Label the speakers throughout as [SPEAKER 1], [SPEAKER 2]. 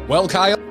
[SPEAKER 1] Well, Kyle.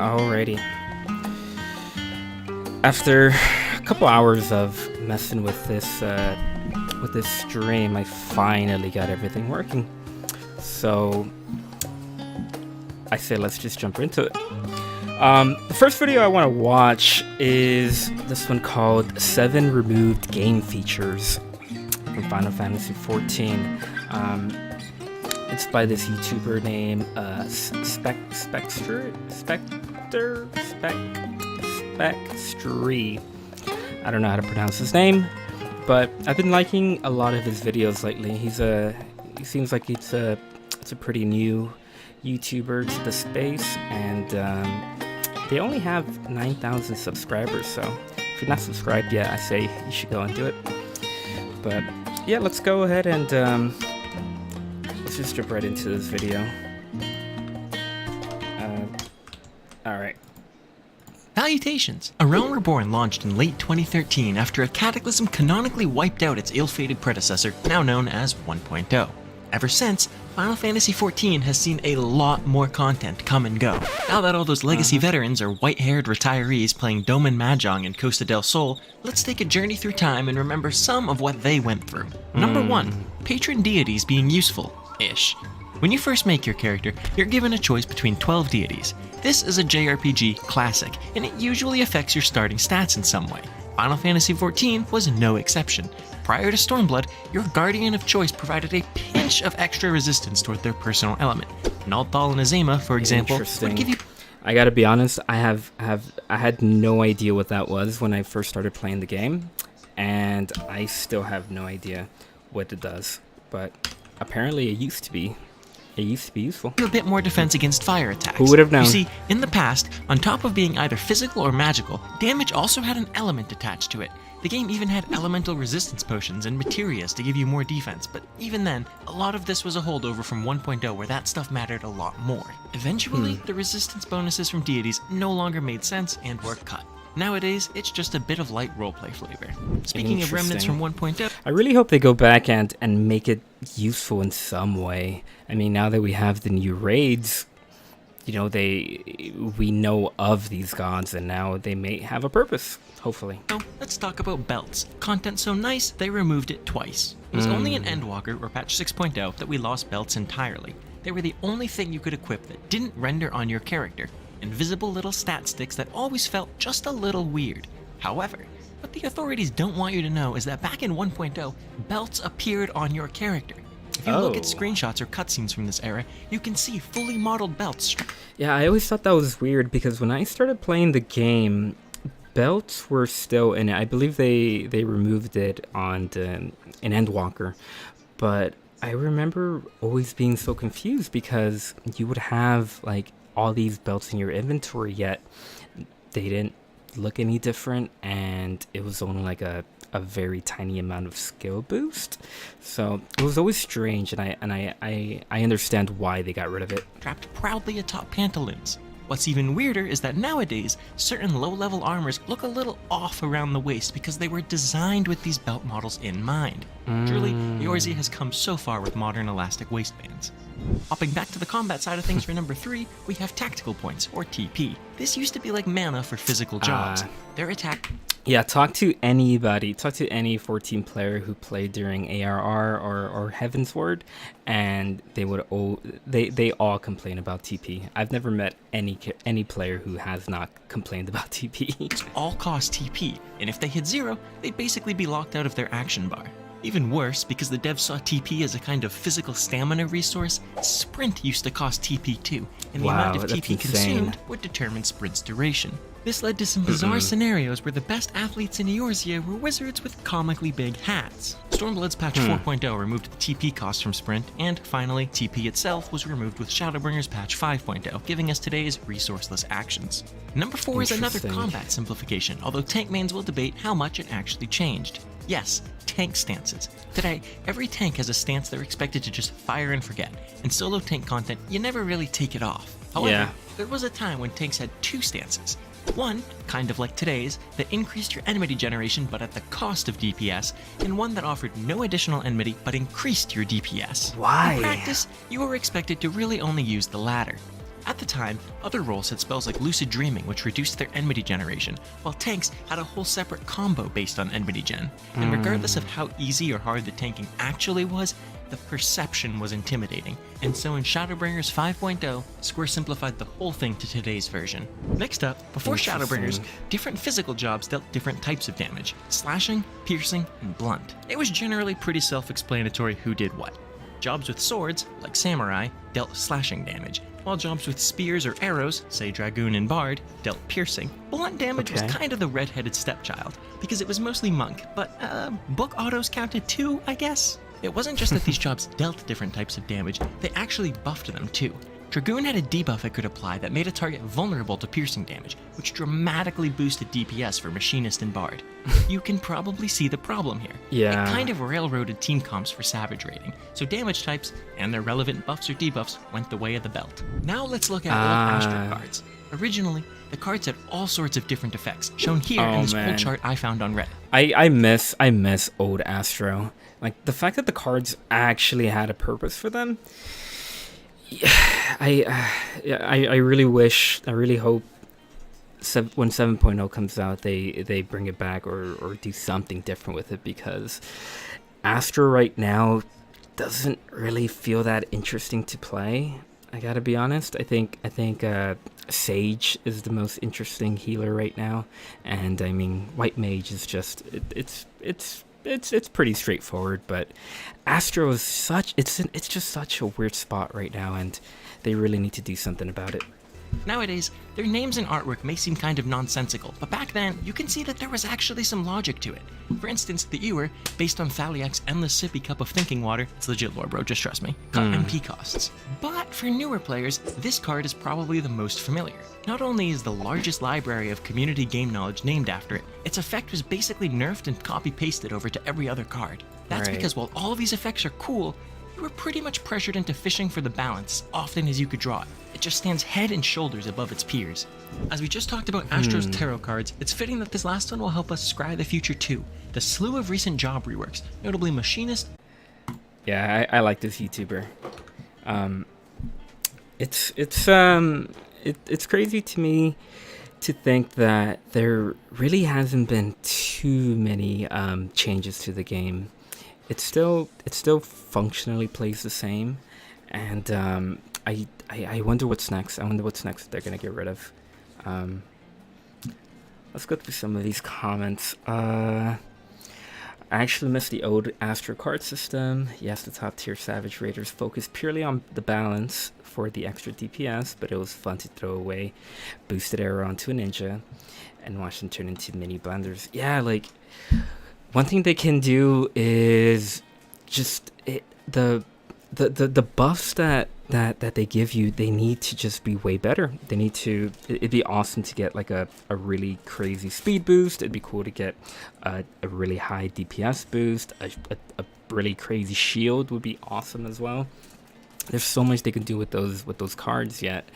[SPEAKER 1] Alrighty. After a couple hours of messing with this stream, I finally got everything working. So I say let's just jump into it. The first video I want to watch is this one called 7 Removed Game Features from Final Fantasy XIV. It's by this YouTuber named Spectre. I don't know how to pronounce his name, but I've been liking a lot of his videos lately. He seems like it's a pretty new YouTuber to the space, and they only have 9,000 subscribers. So if you're not subscribed yet, I say you should go and do it. But yeah, let's go ahead and let's just jump right into this video. Alright.
[SPEAKER 2] Salutations! A Realm Reborn launched in late 2013 after a cataclysm canonically wiped out its ill-fated predecessor, now known as 1.0. Ever since, Final Fantasy XIV has seen a lot more content come and go. Now that all those legacy veterans are white-haired retirees playing Doman Mahjong in Costa del Sol, let's take a journey through time and remember some of what they went through. Number 1. Patron deities being useful-ish. When you first make your character, you're given a choice between 12 deities. This is a JRPG classic, and it usually affects your starting stats in some way. Final Fantasy XIV was no exception. Prior to Stormblood, your Guardian of Choice provided a pinch of extra resistance toward their personal element. Nalthal and Azema, for example, would give you...
[SPEAKER 1] I gotta be honest, I had no idea what that was when I first started playing the game, and I still have no idea what it does, but apparently it used to be useful.
[SPEAKER 2] A bit more defense against fire attacks.
[SPEAKER 1] Who would have known?
[SPEAKER 2] You see, in the past, on top of being either physical or magical, damage also had an element attached to it. The game even had elemental resistance potions and materias to give you more defense, but even then, a lot of this was a holdover from 1.0 where that stuff mattered a lot more. Eventually, the resistance bonuses from deities no longer made sense and were cut. Nowadays, it's just a bit of light roleplay flavor. Speaking of remnants from 1.0...
[SPEAKER 1] I really hope they go back and make it useful in some way. I mean, now that we have the new raids, you know, we know of these gods, and now they may have a purpose, hopefully.
[SPEAKER 2] Now, let's talk about belts. Content so nice, they removed it twice. It was only in Endwalker, or patch 6.0, that we lost belts entirely. They were the only thing you could equip that didn't render on your character. Invisible little stat sticks that always felt just a little weird. However, what the authorities don't want you to know is that back in 1.0, belts appeared on your character. If you look at screenshots or cutscenes from this era, you can see fully modeled belts.
[SPEAKER 1] Yeah, I always thought that was weird because when I started playing the game, belts were still in it. I believe they removed it in Endwalker, but I remember always being so confused because you would have like all these belts in your inventory, yet they didn't look any different, and it was only like a very tiny amount of skill boost. So it was always strange, and I understand why they got rid of it.
[SPEAKER 2] Trapped proudly atop pantaloons. What's even weirder is that nowadays, certain low-level armors look a little off around the waist because they were designed with these belt models in mind. Truly, Eorzea has come so far with modern elastic waistbands. Hopping back to the combat side of things for number 3, we have tactical points, or TP. This used to be like mana for physical jobs. Their attack...
[SPEAKER 1] Yeah, talk to any 14 player who played during ARR or Heavensward, and they all complain about TP. I've never met any player who has not complained about TP.
[SPEAKER 2] All cost TP, and if they hit 0, they'd basically be locked out of their action bar. Even worse, because the devs saw TP as a kind of physical stamina resource, Sprint used to cost TP too, and the amount of TP consumed would determine Sprint's duration. This led to some bizarre scenarios where the best athletes in Eorzea were wizards with comically big hats. Stormblood's patch 4.0 removed the TP cost from Sprint, and finally, TP itself was removed with Shadowbringers patch 5.0, giving us today's resourceless actions. Number 4 is another combat simplification, although tank mains will debate how much it actually changed. Yes, tank stances. Today, every tank has a stance they're expected to just fire and forget. In solo tank content, you never really take it off. However, there was a time when tanks had 2 stances. One, kind of like today's, that increased your enmity generation but at the cost of DPS, and one that offered no additional enmity but increased your DPS.
[SPEAKER 1] Why?
[SPEAKER 2] In practice, you were expected to really only use the latter. At the time, other roles had spells like Lucid Dreaming, which reduced their enmity generation, while tanks had a whole separate combo based on enmity gen. And regardless of how easy or hard the tanking actually was, the perception was intimidating. And so in Shadowbringers 5.0, Square simplified the whole thing to today's version. Next up, before Shadowbringers, different physical jobs dealt different types of damage: slashing, piercing, and blunt. It was generally pretty self-explanatory who did what. Jobs with swords, like Samurai, dealt slashing damage, while jobs with spears or arrows, say Dragoon and Bard, dealt piercing. Blunt damage was kind of the red-headed stepchild, because it was mostly monk, but book autos counted too, I guess? It wasn't just that these jobs dealt different types of damage, they actually buffed them too. Dragoon had a debuff it could apply that made a target vulnerable to piercing damage, which dramatically boosted DPS for Machinist and Bard. You can probably see the problem here.
[SPEAKER 1] Yeah.
[SPEAKER 2] It kind of railroaded team comps for Savage rating, so damage types and their relevant buffs or debuffs went the way of the belt. Now let's look at old Astro cards. Originally, the cards had all sorts of different effects, shown here in this pull chart I found on Reddit.
[SPEAKER 1] I miss old Astro. Like, the fact that the cards actually had a purpose for them. I really hope when 7.0 comes out they bring it back or do something different with it, because Astro right now doesn't really feel that interesting to play. I gotta be honest. I think Sage is the most interesting healer right now, and I mean White Mage is just it's pretty straightforward, but Astro is it's just such a weird spot right now, and they really need to do something about it.
[SPEAKER 2] Nowadays, their names and artwork may seem kind of nonsensical, but back then, you can see that there was actually some logic to it. For instance, the Ewer, based on Thaliak's endless sippy cup of thinking water, it's legit lore bro, just trust me, cut MP costs. But for newer players, this card is probably the most familiar. Not only is the largest library of community game knowledge named after it, its effect was basically nerfed and copy-pasted over to every other card. That's because while all of these effects are cool, you were pretty much pressured into fishing for the balance as often as you could draw it. It just stands head and shoulders above its peers. As we just talked about Astro's tarot cards, it's fitting that this last one will help us scry the future too. The slew of recent job reworks, notably Machinist.
[SPEAKER 1] Yeah, I like this YouTuber. It's crazy to me to think that there really hasn't been too many changes to the game. It still functionally plays the same, and I wonder what's next. I wonder what's next that they're gonna get rid of. Let's go through some of these comments. I actually miss the old Astro card system. Yes, the top tier Savage Raiders focused purely on the balance for the extra DPS, but it was fun to throw away boosted arrow onto a ninja and watch them turn into mini blenders. Yeah, like, one thing they can do is just the buffs that they give you, they need to just be way better. They need to, it'd be awesome to get like a really crazy speed boost. It'd be cool to get a really high DPS boost. A really crazy shield would be awesome as well. There's so much they can do with those cards, yet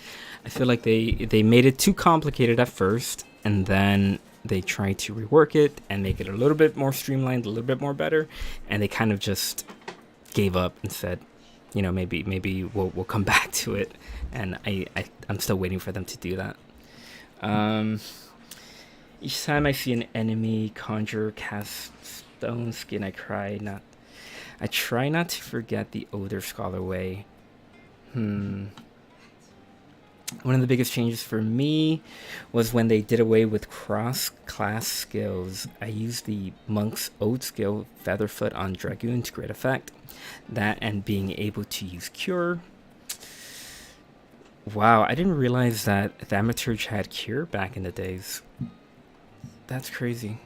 [SPEAKER 1] I feel like they made it too complicated at first, and then they tried to rework it and make it a little bit more streamlined, a little bit more better, and they kind of just gave up and said, you know, maybe we'll come back to it, and I'm still waiting for them to do that. Each time I see an enemy conjure cast stone skin, I try not to forget the older scholar way. One of the biggest changes for me was when they did away with cross-class skills. I used the Monk's old skill, Featherfoot, on Dragoon to great effect. That and being able to use Cure. Wow, I didn't realize that Thaumaturge had Cure back in the days. That's crazy.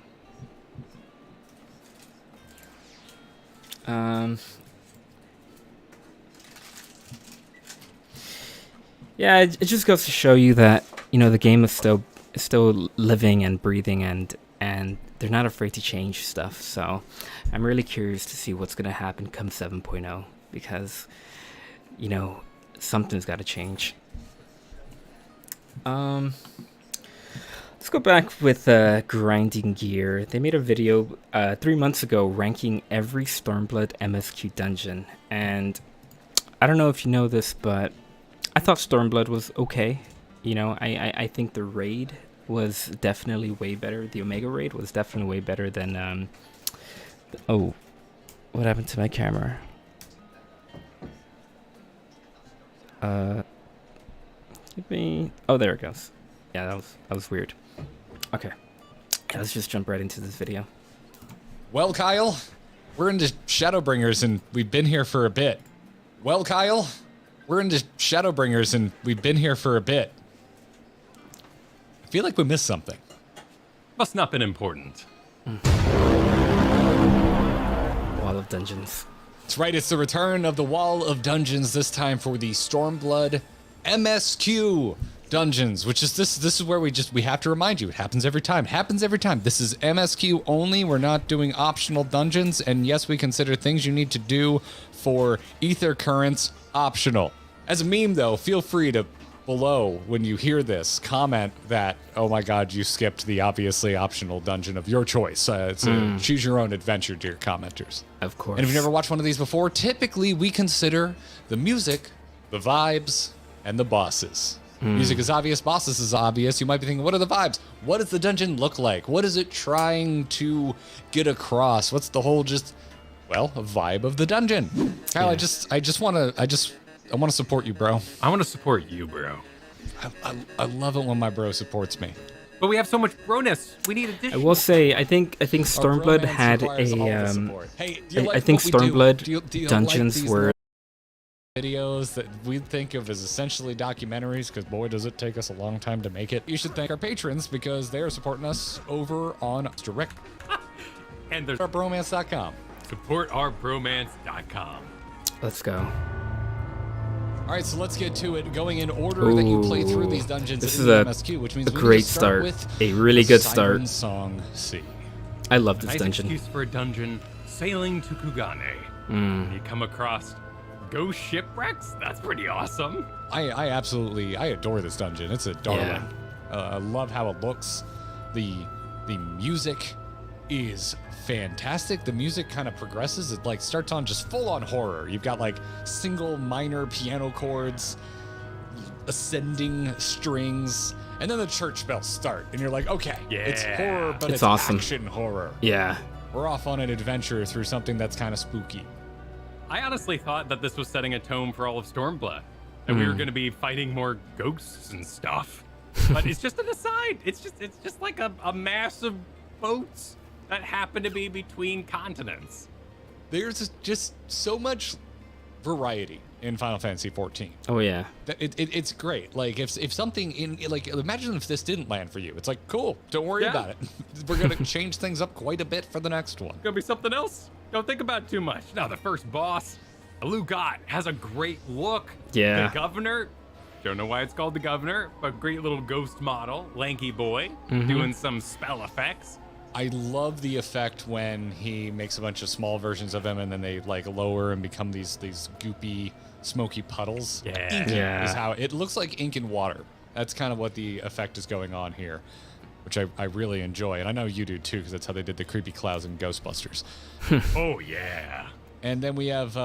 [SPEAKER 1] Yeah, it just goes to show you that, you know, the game is still living and breathing, and they're not afraid to change stuff. So I'm really curious to see what's going to happen come 7.0, because, you know, something's got to change. Let's go back with grinding gear. They made a video 3 months ago ranking every Stormblood MSQ dungeon, and I don't know if you know this, but I thought Stormblood was okay. You know, I think the raid was definitely way better. The Omega raid was definitely way better than oh, what happened to my camera? Give me. Oh, there it goes. Yeah, that was weird. Okay, let's just jump right into this video.
[SPEAKER 3] Well, Kyle, we're into Shadowbringers and we've been here for a bit. Well, Kyle, we're into Shadowbringers and we've been here for a bit. I feel like we missed something.
[SPEAKER 4] Must not been important.
[SPEAKER 1] Wall of Dungeons.
[SPEAKER 3] That's right, it's the return of the Wall of Dungeons, this time for the Stormblood MSQ dungeons, which is this is where we have to remind you, it happens every time. This is MSQ only. We're not doing optional dungeons, and yes, we consider things you need to do for Ether Currents optional. As a meme though, feel free to below when you hear this comment that, oh my god, you skipped the obviously optional dungeon of your choice. It's a choose your own adventure, dear commenters.
[SPEAKER 1] Of course.
[SPEAKER 3] And if you've never watched one of these before, typically we consider the music, the vibes, and the bosses. Music is obvious, bosses is obvious. You might be thinking, what are the vibes? What does the dungeon look like? What is it trying to get across? What's the whole a vibe of the dungeon? Kyle,
[SPEAKER 1] Yeah.
[SPEAKER 3] I want to support you, bro.
[SPEAKER 4] I want to support you, bro.
[SPEAKER 3] I love it when my bro supports me.
[SPEAKER 4] But we have so much broness. We need
[SPEAKER 1] I
[SPEAKER 4] additional.
[SPEAKER 1] will say, I think
[SPEAKER 3] Our
[SPEAKER 1] Stormblood
[SPEAKER 3] bromance
[SPEAKER 1] had
[SPEAKER 3] requires all the
[SPEAKER 1] a
[SPEAKER 3] support. Hey, do you
[SPEAKER 1] I
[SPEAKER 3] like
[SPEAKER 1] think
[SPEAKER 3] what we do?
[SPEAKER 1] Stormblood
[SPEAKER 3] Do you
[SPEAKER 1] dungeons
[SPEAKER 3] like these
[SPEAKER 1] were
[SPEAKER 3] videos that we think of as essentially documentaries, because boy does it take us a long time to make it. You should thank our patrons because they are supporting us over on direct
[SPEAKER 4] And there's
[SPEAKER 3] bromance.com.
[SPEAKER 4] supportourbromance.com.
[SPEAKER 1] Let's go.
[SPEAKER 3] All right, so let's get to it. Going in order that you play through these dungeons
[SPEAKER 1] This
[SPEAKER 3] in
[SPEAKER 1] is
[SPEAKER 3] the MSQ, which means
[SPEAKER 1] a
[SPEAKER 3] we need
[SPEAKER 1] great
[SPEAKER 3] to start
[SPEAKER 1] start.
[SPEAKER 3] with
[SPEAKER 1] A really
[SPEAKER 3] the
[SPEAKER 1] good
[SPEAKER 3] Siren
[SPEAKER 1] start.
[SPEAKER 3] Song C.
[SPEAKER 1] I love this
[SPEAKER 4] Nice
[SPEAKER 1] dungeon.
[SPEAKER 4] excuse for a dungeon. Sailing to Kugane. You come across ghost shipwrecks. That's pretty awesome.
[SPEAKER 3] I adore this dungeon. It's a darling.
[SPEAKER 1] Yeah.
[SPEAKER 3] I love how it looks. The music is fantastic. The music kind of progresses. It like starts on just full on horror. You've got like single minor piano chords, ascending strings, and then the church bells start, and you're like, okay, it's
[SPEAKER 4] Yeah.
[SPEAKER 3] horror, but
[SPEAKER 1] It's
[SPEAKER 3] it's
[SPEAKER 1] awesome.
[SPEAKER 3] action horror.
[SPEAKER 1] Yeah.
[SPEAKER 3] We're off on an adventure through something that's kind of spooky.
[SPEAKER 4] I honestly thought that this was setting a tone for all of Stormblood. And we were going to be fighting more ghosts and stuff. But it's just an aside. It's just like a mass of boats that happen to be between continents.
[SPEAKER 3] There's just so much variety in Final Fantasy XIV.
[SPEAKER 1] Oh yeah.
[SPEAKER 3] That it's great. Like if something imagine if this didn't land for you. It's like, cool, don't worry
[SPEAKER 4] Yeah.
[SPEAKER 3] about it. We're gonna change things up quite a bit for the next one.
[SPEAKER 4] Gonna be something else. Don't think about it too much. Now the first boss, Alugot, has a great look.
[SPEAKER 1] Yeah.
[SPEAKER 4] The governor, don't know why it's called the governor, but great little ghost model, lanky boy, doing some spell effects.
[SPEAKER 3] I love the effect when he makes a bunch of small versions of him and then they like lower and become these goopy, smoky puddles.
[SPEAKER 4] Yeah.
[SPEAKER 3] Inky
[SPEAKER 1] Yeah.
[SPEAKER 3] is how it looks like ink and water. That's kind of what the effect is going on here, which I really enjoy. And I know you do too, because that's how they did the creepy clouds in Ghostbusters.
[SPEAKER 4] Oh yeah.
[SPEAKER 3] And then we have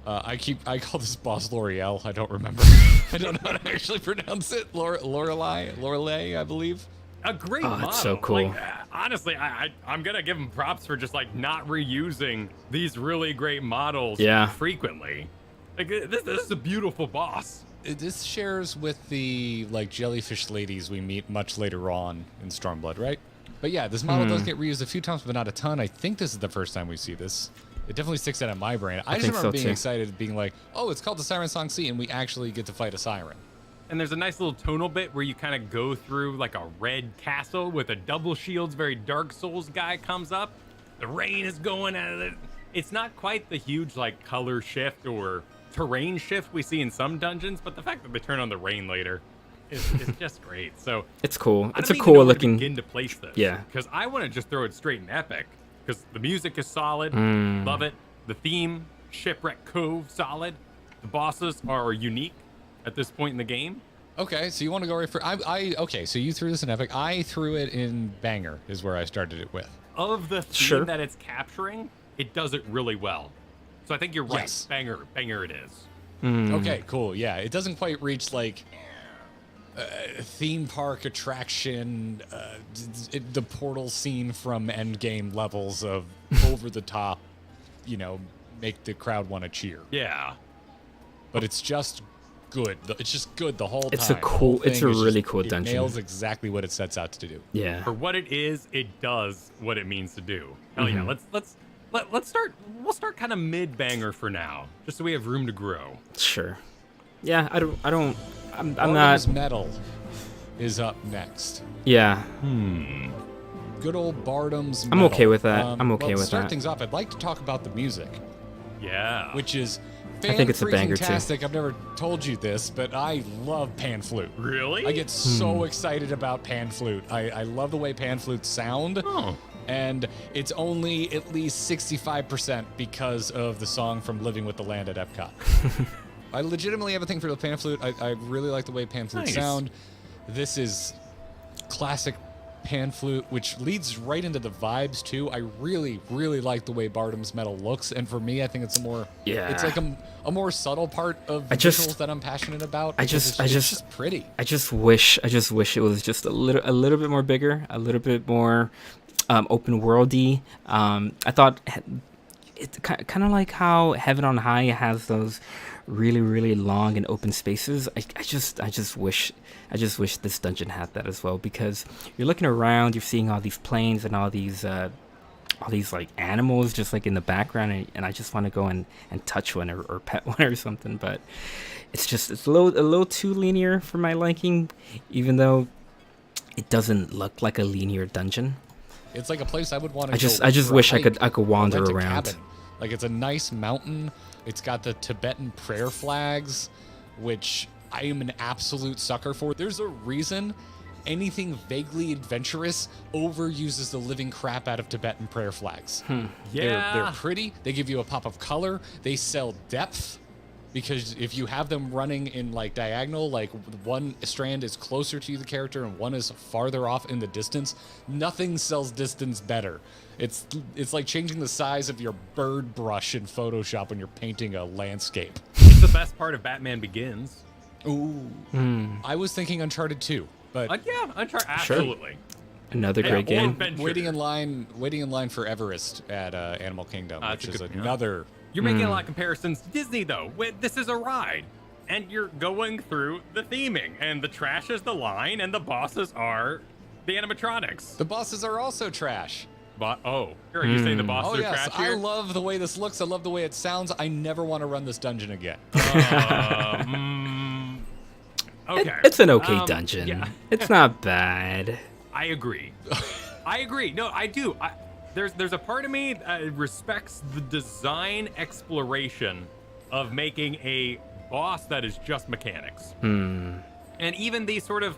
[SPEAKER 3] I call this boss L'Oreal. I don't remember. I don't know how to actually pronounce it. Lorelei, I believe.
[SPEAKER 4] A great
[SPEAKER 1] Oh,
[SPEAKER 4] model.
[SPEAKER 1] it's so cool.
[SPEAKER 4] Like, honestly, I'm gonna give him props for just like not reusing these really great models
[SPEAKER 1] Yeah.
[SPEAKER 4] frequently. Like this is a beautiful boss.
[SPEAKER 3] This shares with the like jellyfish ladies we meet much later on in Stormblood, right? But yeah, this model does get reused a few times, but not a ton. I think this is the first time we see this. It definitely sticks out in my brain. I just
[SPEAKER 1] think
[SPEAKER 3] remember
[SPEAKER 1] so,
[SPEAKER 3] being
[SPEAKER 1] too.
[SPEAKER 3] excited, being like, "Oh, it's called the Siren Song C," and we actually get to fight a siren.
[SPEAKER 4] And there's a nice little tonal bit where you kind of go through like a red castle with a double shields, very Dark Souls guy comes up. The rain is going at it. It's not quite the huge like color shift or terrain shift we see in some dungeons, but the fact that they turn on the rain later is just great. So
[SPEAKER 1] It's cool.
[SPEAKER 4] I
[SPEAKER 1] It's
[SPEAKER 4] don't
[SPEAKER 1] a
[SPEAKER 4] even
[SPEAKER 1] cool
[SPEAKER 4] know where to
[SPEAKER 1] looking.
[SPEAKER 4] begin to place this.
[SPEAKER 1] Yeah.
[SPEAKER 4] Because I want to just throw it straight in epic. Because the music is solid. Love it. The theme, Shipwreck Cove, solid. The bosses are unique at this point in the game.
[SPEAKER 3] Okay, so you want to go right for okay, so you threw this in Epic. I threw it in Banger, is where I started it with.
[SPEAKER 4] Of the theme
[SPEAKER 1] Sure.
[SPEAKER 4] that it's capturing, it does it really well. So I think you're right.
[SPEAKER 3] Yes.
[SPEAKER 4] Banger it is.
[SPEAKER 3] Okay, cool. Yeah, it doesn't quite reach like theme park attraction, the portal scene from Endgame levels of over the top, make the crowd want to cheer.
[SPEAKER 4] Yeah.
[SPEAKER 3] But it's just good. It's just good the whole time.
[SPEAKER 1] It's a cool. It's a really cool dungeon.
[SPEAKER 3] It nails exactly what it sets out to do.
[SPEAKER 1] Yeah.
[SPEAKER 4] For what it is, it does what it means to do. Hell yeah. Let's start. We'll start kind of mid banger for now, just so we have room to grow.
[SPEAKER 1] Sure. Yeah. I'm
[SPEAKER 3] Bardam's
[SPEAKER 1] not.
[SPEAKER 3] Metal is up next.
[SPEAKER 1] Yeah.
[SPEAKER 3] Good old Bardam's
[SPEAKER 1] I'm
[SPEAKER 3] Metal.
[SPEAKER 1] okay with that. I'm okay
[SPEAKER 3] well,
[SPEAKER 1] with
[SPEAKER 3] to start
[SPEAKER 1] that.
[SPEAKER 3] things off, I'd like to talk about the music,
[SPEAKER 4] Yeah.
[SPEAKER 3] which is
[SPEAKER 1] I think it's a banger, too.
[SPEAKER 3] fantastic. I've never told you this, but I love pan flute.
[SPEAKER 4] Really?
[SPEAKER 3] I get so excited about pan flute. I love the way pan flutes sound.
[SPEAKER 4] Oh.
[SPEAKER 3] And it's only at least 65% because of the song from Living with the Land at Epcot. I legitimately have a thing for the pan flute. I really like the way pan flutes
[SPEAKER 4] Nice.
[SPEAKER 3] sound. This is classic pan flute, which leads right into the vibes too. I really, really like the way Bardam's Metal looks, and for me, I think it's it's like a more subtle part of the visuals that I'm passionate about. It's just pretty.
[SPEAKER 1] I just wish it was just a little bit more bigger, a little bit more open worldy. I thought it's kind of like how Heaven on High has those really, really long and open spaces. I just wish this dungeon had that as well, because you're looking around, you're seeing all these planes and all these like animals just like in the background, and I just want to go and touch one or pet one or something, but it's a little too linear for my liking, even though it doesn't look like a linear dungeon.
[SPEAKER 3] It's like a place I would want to.
[SPEAKER 1] I just wish I could wander around.
[SPEAKER 3] Cabin. Like, it's a nice mountain. It's got the Tibetan prayer flags, which I am an absolute sucker for. There's a reason anything vaguely adventurous overuses the living crap out of Tibetan prayer flags.
[SPEAKER 4] Yeah.
[SPEAKER 3] They're pretty. They give you a pop of color. They sell depth, because if you have them running in like diagonal, like one strand is closer to the character and one is farther off in the distance, nothing sells distance better. It's like changing the size of your bird brush in Photoshop when you're painting a landscape.
[SPEAKER 4] It's the best part of Batman Begins.
[SPEAKER 3] Ooh. I was thinking Uncharted 2, but
[SPEAKER 4] Yeah, Uncharted. Absolutely.
[SPEAKER 1] Another great game.
[SPEAKER 4] Adventure.
[SPEAKER 3] waiting in line for Everest at Animal Kingdom, which
[SPEAKER 4] that's
[SPEAKER 3] is
[SPEAKER 4] a good-
[SPEAKER 3] another.
[SPEAKER 4] You're making a lot of comparisons to Disney, though. This is a ride, and you're going through the theming, and the trash is the line, and the bosses are the animatronics.
[SPEAKER 3] The bosses are also trash.
[SPEAKER 4] Are you saying the bosses
[SPEAKER 3] Oh
[SPEAKER 4] are
[SPEAKER 3] yes,
[SPEAKER 4] trash
[SPEAKER 3] I
[SPEAKER 4] here?
[SPEAKER 3] love the way this looks. I love the way it sounds. I never want to run this dungeon again.
[SPEAKER 4] Okay.
[SPEAKER 1] It's an okay dungeon.
[SPEAKER 4] Yeah.
[SPEAKER 1] It's not bad.
[SPEAKER 4] I agree. I agree. No, I do. There's a part of me that respects the design exploration of making a boss that is just mechanics. And even these sort of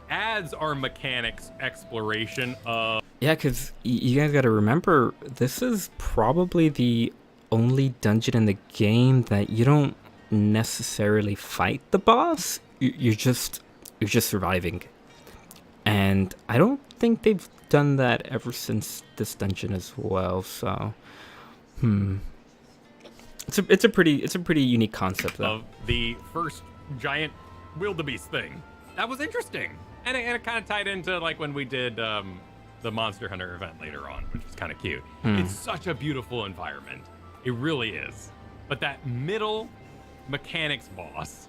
[SPEAKER 4] ads are mechanics exploration of...
[SPEAKER 1] Yeah, because you guys got to remember, this is probably the only dungeon in the game that you don't necessarily fight the boss. You're just surviving, and I don't think they've done that ever since this dungeon as well. So, it's a pretty unique concept though.
[SPEAKER 4] of the first giant wildebeest thing. That was interesting, and it kind of tied into like when we did the Monster Hunter event later on, which was kind of cute. It's such a beautiful environment. It really is. But that middle mechanics boss,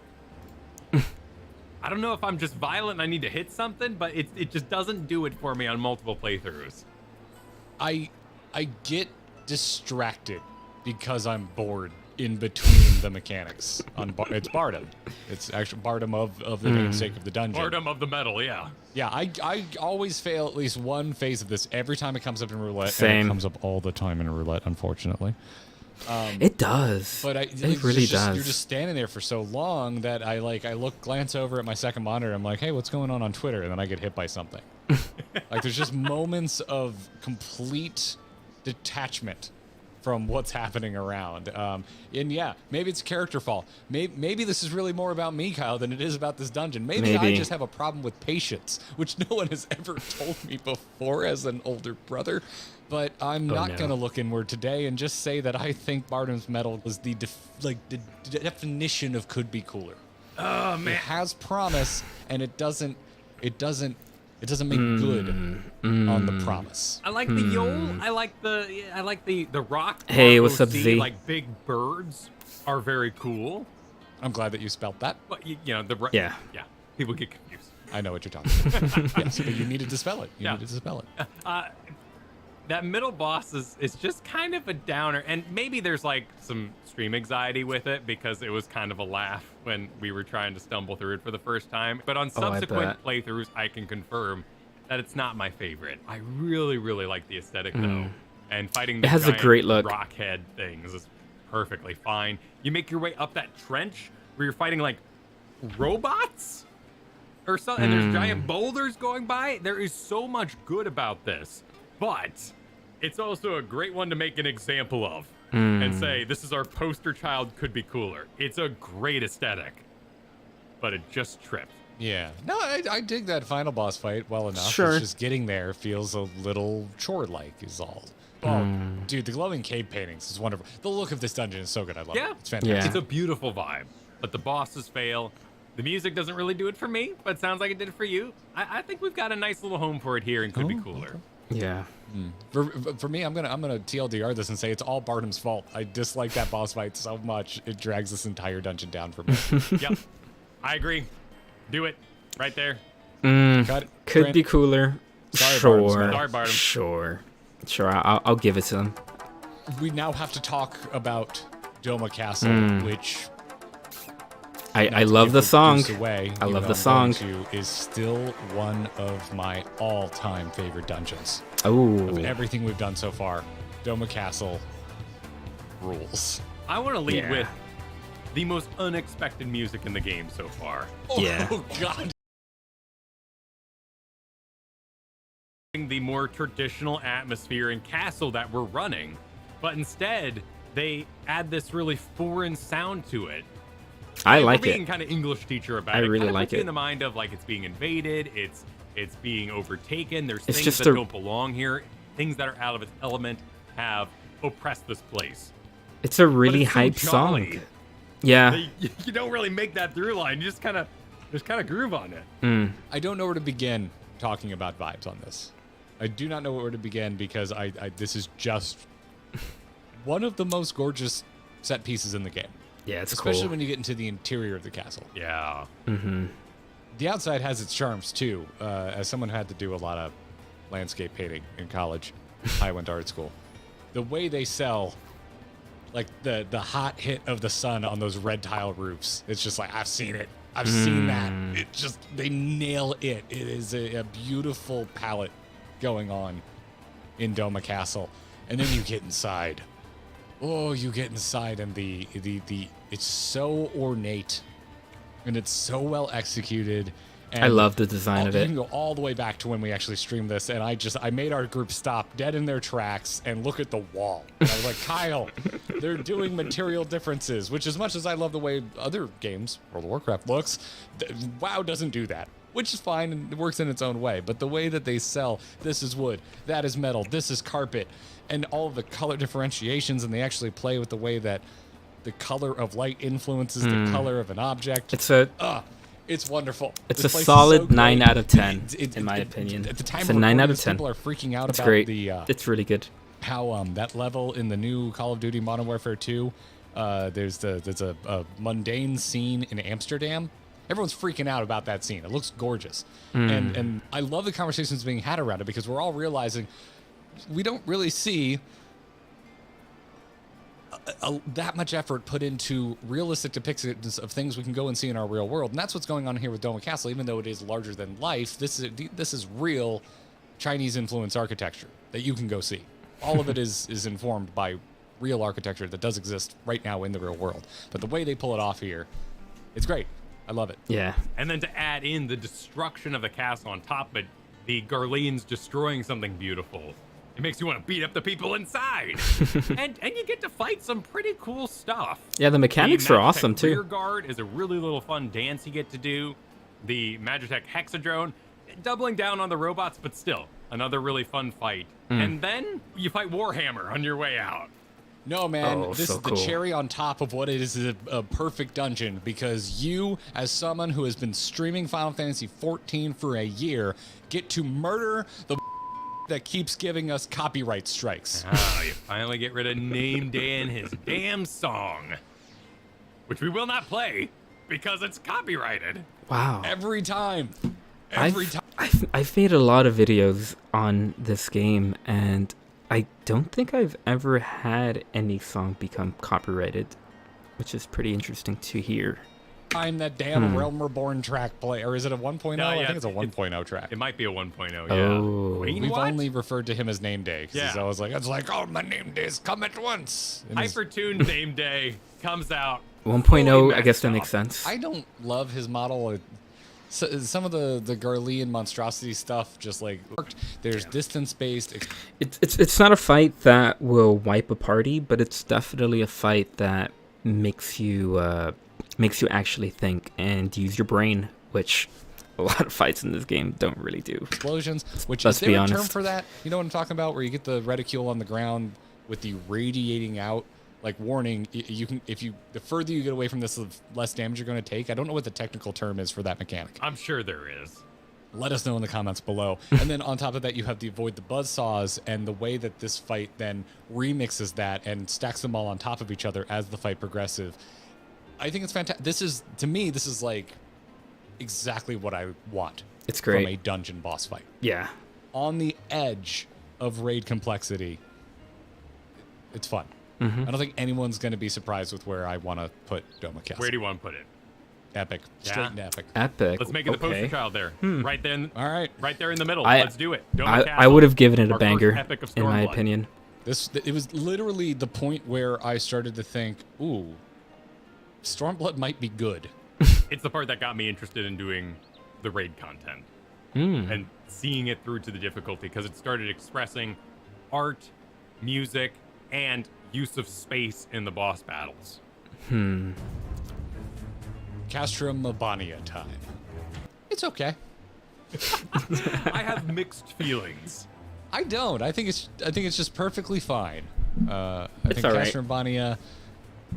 [SPEAKER 4] I don't know if I'm just violent and I need to hit something, but it just doesn't do it for me on multiple playthroughs.
[SPEAKER 3] I get distracted because I'm bored in between the mechanics. It's Bardam. It's actually Bardam of the namesake of the dungeon.
[SPEAKER 4] Bardam of the metal, yeah.
[SPEAKER 3] Yeah, I always fail at least one phase of this every time it comes up in roulette.
[SPEAKER 1] Same.
[SPEAKER 3] And it comes up all the time in roulette, unfortunately.
[SPEAKER 1] It does.
[SPEAKER 3] But
[SPEAKER 1] it really does.
[SPEAKER 3] You're just standing there for so long that I glance over at my second monitor. I'm like, hey, what's going on Twitter? And then I get hit by something. Like, there's just moments of complete detachment from what's happening around. And yeah, maybe it's a character fault. Maybe this is really more about me, Kyle, than it is about this dungeon. Maybe I just have a problem with patience, which no one has ever told me before as an older brother. But I'm not going to look inward today and just say that I think Bardham's Metal was the definition of could be cooler.
[SPEAKER 4] Oh man,
[SPEAKER 3] it has promise, and it doesn't make good on the promise.
[SPEAKER 4] I like the Yol. I like the rock.
[SPEAKER 1] Hey, what's up,
[SPEAKER 4] ROC,
[SPEAKER 1] Z?
[SPEAKER 4] Like big birds are very cool.
[SPEAKER 3] I'm glad that you spelt that.
[SPEAKER 4] But you know
[SPEAKER 1] Yeah.
[SPEAKER 4] People get confused.
[SPEAKER 3] I know what you're talking about. Yes, but you needed to spell it. You needed to spell it.
[SPEAKER 4] That middle boss is just kind of a downer, and maybe there's like some stream anxiety with it because it was kind of a laugh when we were trying to stumble through it for the first time. But on subsequent playthroughs, I can confirm that it's not my favorite. I really, really like the aesthetic though, and fighting the
[SPEAKER 1] It has a great look.
[SPEAKER 4] rock head things is perfectly fine. You make your way up that trench where you're fighting like robots or something, and there's giant boulders going by. There is so much good about this. But it's also a great one to make an example of and say, this is our poster child, could be cooler. It's a great aesthetic, but it just tripped.
[SPEAKER 3] Yeah. No, I dig that final boss fight well enough.
[SPEAKER 1] Sure.
[SPEAKER 3] It's just getting there feels a little chore-like is all. Oh, dude, the glowing cave paintings is wonderful. The look of this dungeon is so good. I love it. It's fantastic.
[SPEAKER 1] Yeah.
[SPEAKER 4] It's a beautiful vibe, but the bosses fail. The music doesn't really do it for me, but it sounds like it did it for you. I think we've got a nice little home for it here and could be cooler.
[SPEAKER 3] Okay.
[SPEAKER 1] Yeah.
[SPEAKER 3] For me, I'm gonna TLDR this and say it's all Bardham's fault. I dislike that boss fight so much it drags this entire dungeon down for me.
[SPEAKER 4] Yep, I agree. Do it right there.
[SPEAKER 3] Cut it.
[SPEAKER 1] Could
[SPEAKER 3] Grant.
[SPEAKER 1] be cooler.
[SPEAKER 3] Sorry,
[SPEAKER 1] Sure.
[SPEAKER 3] Bardham's
[SPEAKER 4] Sorry, Bardham.
[SPEAKER 1] Sure. I'll give it to them.
[SPEAKER 3] We now have to talk about Doma Castle, which
[SPEAKER 1] I love the song. I love the song.
[SPEAKER 3] Is still one of my all-time favorite dungeons.
[SPEAKER 1] Oh.
[SPEAKER 3] Of everything we've done so far, Doma Castle rules.
[SPEAKER 4] I want to lead
[SPEAKER 1] Yeah.
[SPEAKER 4] with the most unexpected music in the game so far.
[SPEAKER 1] Yeah.
[SPEAKER 3] Oh God.
[SPEAKER 4] The more traditional atmosphere and castle that we're running, but instead they add this really foreign sound to it.
[SPEAKER 1] I
[SPEAKER 4] And
[SPEAKER 1] like
[SPEAKER 4] we're being
[SPEAKER 1] it.
[SPEAKER 4] kind of English teacher about
[SPEAKER 1] I
[SPEAKER 4] it.
[SPEAKER 1] really
[SPEAKER 4] Kinda
[SPEAKER 1] like
[SPEAKER 4] puts you
[SPEAKER 1] it.
[SPEAKER 4] in the mind of like it's being invaded, it's being overtaken. There's
[SPEAKER 1] It's
[SPEAKER 4] things
[SPEAKER 1] just
[SPEAKER 4] that
[SPEAKER 1] a-
[SPEAKER 4] don't belong here. Things that are out of its element have oppressed this place.
[SPEAKER 1] It's a really
[SPEAKER 4] it's so
[SPEAKER 1] hype
[SPEAKER 4] jolly.
[SPEAKER 1] song. Yeah.
[SPEAKER 4] You don't really make that through line. You just kind of groove on it.
[SPEAKER 3] I don't know where to begin talking about vibes on this. I do not know where to begin because I this is just one of the most gorgeous set pieces in the game.
[SPEAKER 1] Yeah, it's
[SPEAKER 3] Especially
[SPEAKER 1] cool.
[SPEAKER 3] when you get into the interior of the castle.
[SPEAKER 4] Yeah.
[SPEAKER 3] The outside has its charms too. As someone who had to do a lot of landscape painting in college, I went to art school. The way they sell, like the hot hit of the sun on those red tile roofs, it's just like I've seen it. I've seen that. It just they nail it. It is a beautiful palette going on in Doma Castle, and then you get inside. Oh, you get inside, and the it's so ornate, and it's so well executed. And
[SPEAKER 1] I love the design of
[SPEAKER 3] You
[SPEAKER 1] it.
[SPEAKER 3] can go all the way back to when we actually streamed this, and I made our group stop dead in their tracks and look at the wall. And I was like, Kyle, they're doing material differences, which as much as I love the way other games, World of Warcraft looks, WoW doesn't do that, which is fine and it works in its own way. But the way that they sell, this is wood, that is metal, this is carpet, and all of the color differentiations, and they actually play with the way that the color of light influences the color of an object. It's wonderful.
[SPEAKER 1] It's
[SPEAKER 3] This
[SPEAKER 1] a
[SPEAKER 3] place is
[SPEAKER 1] solid
[SPEAKER 3] so great.
[SPEAKER 1] 9 out of 10,
[SPEAKER 3] It-
[SPEAKER 1] in my
[SPEAKER 3] it-
[SPEAKER 1] opinion.
[SPEAKER 3] At the time
[SPEAKER 1] It's
[SPEAKER 3] of
[SPEAKER 1] a 9 out
[SPEAKER 3] recording
[SPEAKER 1] of
[SPEAKER 3] this,
[SPEAKER 1] 10.
[SPEAKER 3] people are freaking out
[SPEAKER 1] It's
[SPEAKER 3] about
[SPEAKER 1] great.
[SPEAKER 3] the
[SPEAKER 1] It's really good.
[SPEAKER 3] how that level in the new Call of Duty Modern Warfare 2. There's a mundane scene in Amsterdam. Everyone's freaking out about that scene. It looks gorgeous, and I love the conversations being had around it because we're all realizing we don't really see that much effort put into realistic depictions of things we can go and see in our real world, and that's what's going on here with Doma Castle. Even though it is larger than life, this is real Chinese influence architecture that you can go see. All of it is informed by real architecture that does exist right now in the real world. But the way they pull it off here, it's great. I love it.
[SPEAKER 1] Yeah.
[SPEAKER 4] And then to add in the destruction of the castle on top of it, the Garleans destroying something beautiful. It makes you want to beat up the people inside. and you get to fight some pretty cool stuff.
[SPEAKER 1] Yeah, the mechanics are awesome too.
[SPEAKER 4] Rear guard is a really little fun dance you get to do. The Magitech Hexadrone, doubling down on the robots, but still another really fun fight. And then you fight Warhammer on your way out.
[SPEAKER 3] No, man,
[SPEAKER 1] Oh,
[SPEAKER 3] this
[SPEAKER 1] so
[SPEAKER 3] is the
[SPEAKER 1] cool.
[SPEAKER 3] cherry on top of what is a perfect dungeon, because you, as someone who has been streaming Final Fantasy XIV for a year, get to murder the that keeps giving us copyright strikes.
[SPEAKER 4] Oh, you finally get rid of Name Day and his damn song, which we will not play because it's copyrighted.
[SPEAKER 1] Wow.
[SPEAKER 3] Every time. Every time.
[SPEAKER 1] I've made a lot of videos on this game, and I don't think I've ever had any song become copyrighted, which is pretty interesting to hear.
[SPEAKER 3] Time that damn Realm Reborn track play, or is it a 1.0?
[SPEAKER 4] No,
[SPEAKER 3] I
[SPEAKER 4] yeah,
[SPEAKER 3] think it's a 1.0 track.
[SPEAKER 4] It might be a 1.0, yeah.
[SPEAKER 1] Oh.
[SPEAKER 4] Queen
[SPEAKER 3] We've
[SPEAKER 4] what?
[SPEAKER 3] only referred to him as Name Day, because
[SPEAKER 4] Yeah.
[SPEAKER 3] it's like, oh, my name days come at once. And his-
[SPEAKER 4] Hypertune Name Day comes out.
[SPEAKER 1] 1.0,
[SPEAKER 4] fully
[SPEAKER 1] I guess
[SPEAKER 4] maxed
[SPEAKER 1] that
[SPEAKER 4] up.
[SPEAKER 1] makes sense.
[SPEAKER 3] I don't love his model. Some of the Garlean monstrosity stuff just like worked. There's distance-based.
[SPEAKER 1] It's not a fight that will wipe a party, but it's definitely a fight that makes you actually think and use your brain, which a lot of fights in this game don't really do.
[SPEAKER 3] Explosions, which
[SPEAKER 1] Let's
[SPEAKER 3] is there
[SPEAKER 1] be
[SPEAKER 3] a term
[SPEAKER 1] honest.
[SPEAKER 3] for that? You know what I'm talking about, where you get the reticule on the ground with the radiating out, like warning. You can, the further you get away from this, the less damage you're going to take. I don't know what the technical term is for that mechanic.
[SPEAKER 4] I'm sure there is.
[SPEAKER 3] Let us know in the comments below. And then on top of that, you have the avoid the buzzsaws, and the way that this fight then remixes that and stacks them all on top of each other as the fight progresses. I think it's fantastic. To me, this is like exactly what I want.
[SPEAKER 1] It's great.
[SPEAKER 3] From a dungeon boss fight.
[SPEAKER 1] Yeah.
[SPEAKER 3] On the edge of raid complexity. It's fun. I don't think anyone's going to be surprised with where I want to put Doma Castle.
[SPEAKER 4] Where do you want to put it?
[SPEAKER 3] Epic. Straight
[SPEAKER 4] Yeah.
[SPEAKER 3] and epic.
[SPEAKER 1] Epic.
[SPEAKER 4] Let's make it the poster child there. Right then.
[SPEAKER 3] All right.
[SPEAKER 4] Right there in the middle.
[SPEAKER 1] I-
[SPEAKER 4] Let's do it. Doma
[SPEAKER 1] I
[SPEAKER 4] Castle,
[SPEAKER 1] would have given it a
[SPEAKER 4] our first
[SPEAKER 1] banger,
[SPEAKER 4] epic of
[SPEAKER 1] in my
[SPEAKER 4] Stormblood.
[SPEAKER 1] opinion.
[SPEAKER 3] It was literally the point where I started to think, ooh, Stormblood might be good.
[SPEAKER 4] It's the part that got me interested in doing the raid content
[SPEAKER 1] Hmm.
[SPEAKER 4] and seeing it through to the difficulty, because it started expressing art, music, and use of space in the boss battles.
[SPEAKER 3] Castrum Mabania time. It's okay.
[SPEAKER 4] I have mixed feelings.
[SPEAKER 3] I don't. I think it's just perfectly fine. I
[SPEAKER 1] It's
[SPEAKER 3] think
[SPEAKER 1] all right.
[SPEAKER 3] Castrum Mabania,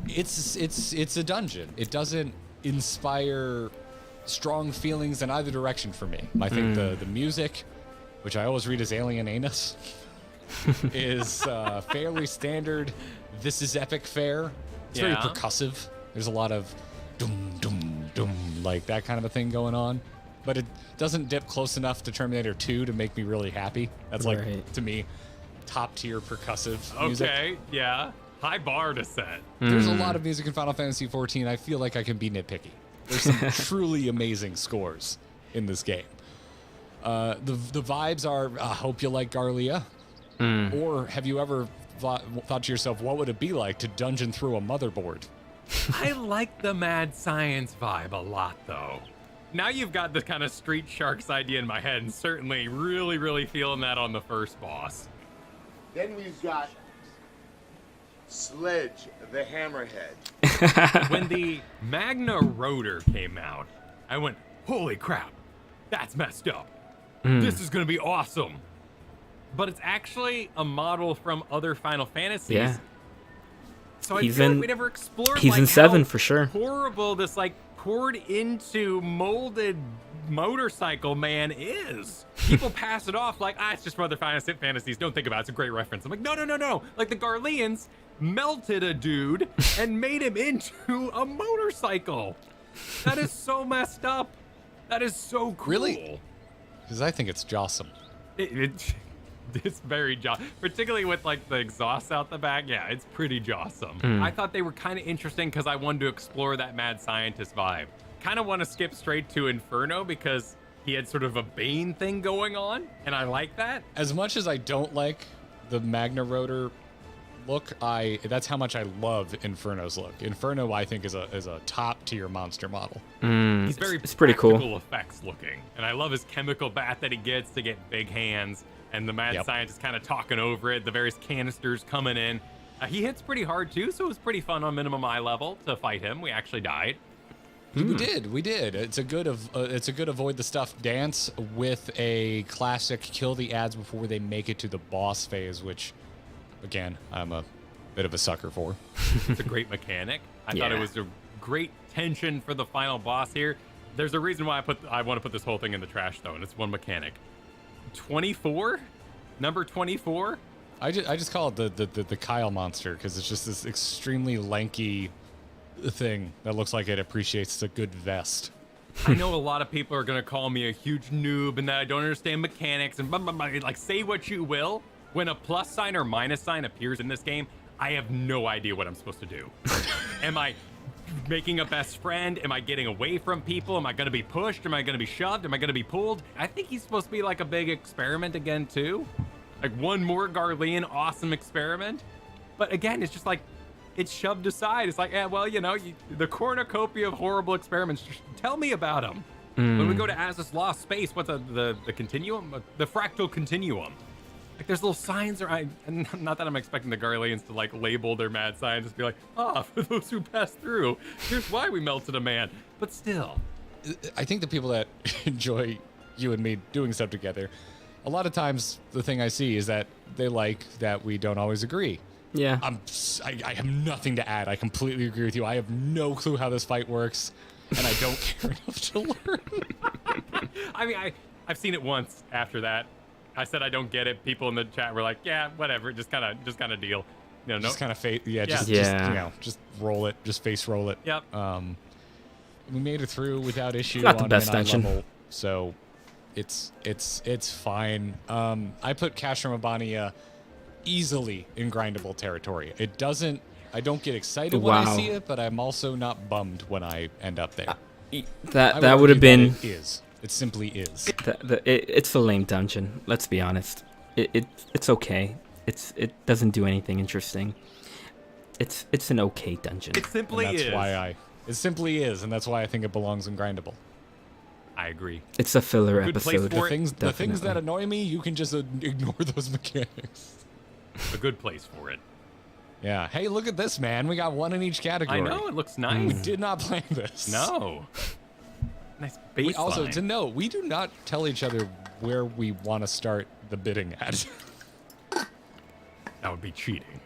[SPEAKER 3] it's a dungeon. It doesn't inspire strong feelings in either direction for me. I think the music, which I always read as Alien Anus, is fairly standard. This is epic fare. It's very
[SPEAKER 4] Yeah.
[SPEAKER 3] percussive. There's a lot of dum dum dum, like that kind of a thing going on. But it doesn't dip close enough to Terminator 2 to make me really happy. That's like,
[SPEAKER 1] Right.
[SPEAKER 3] to me, top tier percussive music.
[SPEAKER 4] Okay, yeah. High bar to set.
[SPEAKER 3] There's a lot of music in Final Fantasy XIV. I feel like I can be nitpicky. There's some truly amazing scores in this game. The vibes are, I hope you like Garlia. Or have you ever thought to yourself, what would it be like to dungeon through a motherboard?
[SPEAKER 4] I like the mad science vibe a lot, though. Now you've got this kind of Street Sharks idea in my head, and certainly really, really feeling that on the first boss.
[SPEAKER 5] Then we've got Sledge the Hammerhead.
[SPEAKER 4] When the Magna Rotor came out, I went, holy crap, that's messed up. This is going to be awesome. But it's actually a model from other Final Fantasies.
[SPEAKER 1] Yeah.
[SPEAKER 4] So I
[SPEAKER 1] He's
[SPEAKER 4] feel
[SPEAKER 1] in-
[SPEAKER 4] like we never explored
[SPEAKER 1] he's
[SPEAKER 4] like,
[SPEAKER 1] in 7
[SPEAKER 4] how
[SPEAKER 1] for sure.
[SPEAKER 4] horrible this like poured into molded motorcycle man is. People pass it off like, it's just from other fantasies. Don't think about it. It's a great reference. I'm like, no. Like the Garleans melted a dude and made him into a motorcycle. That is so messed up. That is so cool.
[SPEAKER 3] Really? Because I think it's jawsome.
[SPEAKER 4] It's very particularly with like the exhaust out the back. Yeah, it's pretty jawsome. I thought they were kind of interesting because I wanted to explore that mad scientist vibe. Kind of want to skip straight to Inferno because he had sort of a Bane thing going on, and I like that.
[SPEAKER 3] As much as I don't like the Magna Rotor look, that's how much I love Inferno's look. Inferno, I think, is a top tier monster model.
[SPEAKER 4] He's very
[SPEAKER 1] it's pretty cool.
[SPEAKER 4] practical effects looking, and I love his chemical bath that he gets to get big hands, and the mad scientist kind of talking over it. The various canisters coming in. He hits pretty hard too, so it was pretty fun on minimum eye level to fight him. We actually died.
[SPEAKER 3] We did. It's a good avoid the stuff dance with a classic kill the ads before they make it to the boss phase, which, again, I'm a bit of a sucker for.
[SPEAKER 4] It's a great mechanic. I thought it was a great tension for the final boss here. There's a reason why I want to put this whole thing in the trash though, and it's one mechanic. 24, number 24.
[SPEAKER 3] I just call it the Kyle monster because it's just this extremely lanky thing that looks like it appreciates a good vest.
[SPEAKER 4] I know a lot of people are going to call me a huge noob and that I don't understand mechanics and blah, blah, blah. Like, say what you will. When a plus sign or minus sign appears in this game, I have no idea what I'm supposed to do. Am I making a best friend? Am I getting away from people? Am I going to be pushed? Am I going to be shoved? Am I going to be pulled? I think he's supposed to be like a big experiment again, too. Like one more Garlean awesome experiment. But again, it's just like, it's shoved aside. It's like, well, the cornucopia of horrible experiments. Just tell me about them. When we go to Az's Lost Space, what's the continuum? The fractal continuum. Like there's little signs, not that I'm expecting the Garleans to like label their mad scientists, be like, for those who pass through, here's why we melted a man. But still,
[SPEAKER 3] I think the people that enjoy you and me doing stuff together, a lot of times the thing I see is that they like that we don't always agree.
[SPEAKER 1] Yeah.
[SPEAKER 3] I have nothing to add. I completely agree with you. I have no clue how this fight works, and I don't care enough to learn.
[SPEAKER 4] I mean, I've seen it once after that. I said I don't get it. People in the chat were like, yeah, whatever. Just kind of deal.
[SPEAKER 3] Just kind of just roll it. Just face roll it.
[SPEAKER 4] Yep.
[SPEAKER 3] We made it through without issue
[SPEAKER 1] Not the
[SPEAKER 3] on
[SPEAKER 1] best
[SPEAKER 3] an eye
[SPEAKER 1] tension.
[SPEAKER 3] level, so it's fine. I put Kashramabania easily in grindable territory. I don't get excited when I see it, but I'm also not bummed when I end up there.
[SPEAKER 1] That would have been.
[SPEAKER 3] It simply is.
[SPEAKER 1] It's a lame dungeon. Let's be honest. It's okay. It doesn't do anything interesting. It's an okay dungeon.
[SPEAKER 4] It simply is.
[SPEAKER 3] It simply is, and that's why I think it belongs in grindable.
[SPEAKER 4] I agree.
[SPEAKER 1] It's a filler
[SPEAKER 4] Good place
[SPEAKER 1] episode.
[SPEAKER 4] for
[SPEAKER 3] The things that annoy me, you can just ignore those mechanics.
[SPEAKER 4] A good place for it.
[SPEAKER 3] Yeah. Hey, look at this, man. We got one in each category.
[SPEAKER 4] I know, it looks nice.
[SPEAKER 3] We did not plan this.
[SPEAKER 4] No. Nice baseline.
[SPEAKER 3] Also, to note, we do not tell each other where we want to start the bidding at.
[SPEAKER 4] That would be cheating.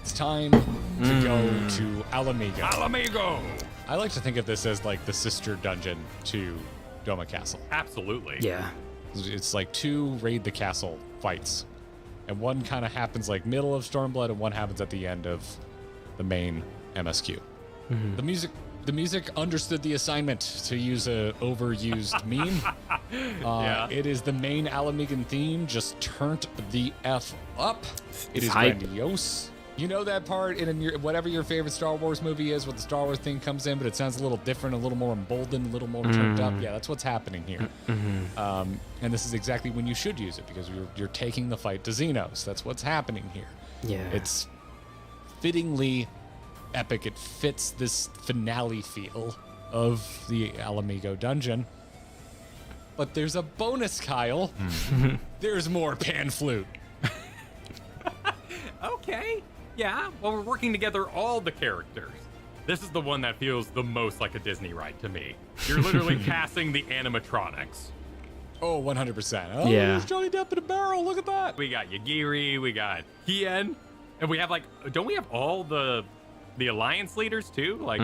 [SPEAKER 3] It's time to go to Alamigo.
[SPEAKER 4] Alamigo!
[SPEAKER 3] I like to think of this as like the sister dungeon to Doma Castle.
[SPEAKER 4] Absolutely.
[SPEAKER 1] Yeah.
[SPEAKER 3] It's like 2 raid the castle fights. And one kind of happens like middle of Stormblood and one happens at the end of the main MSQ. The music understood the assignment, to use a overused meme. It is the main Alamigan theme, just turned the F up. It is
[SPEAKER 1] hype.
[SPEAKER 3] grandiose. You know that part in whatever your favorite Star Wars movie is, where the Star Wars thing comes in, but it sounds a little different, a little more emboldened, a little more turned up. Yeah, that's what's happening here. And this is exactly when you should use it, because you're taking the fight to Xenos. That's what's happening here.
[SPEAKER 1] Yeah.
[SPEAKER 3] It's fittingly epic. It fits this finale feel of the Alamigo dungeon. But there's a bonus, Kyle. There's more pan flute.
[SPEAKER 4] Okay. Yeah. Well, we're working together, all the characters. This is the one that feels the most like a Disney ride to me. You're literally passing the animatronics.
[SPEAKER 3] Oh, 100%. Oh,
[SPEAKER 1] Yeah.
[SPEAKER 3] there's Johnny Depp in a barrel. Look at that.
[SPEAKER 4] We got Yagiri, we got Hien, and we have don't we have all the Alliance leaders too? Like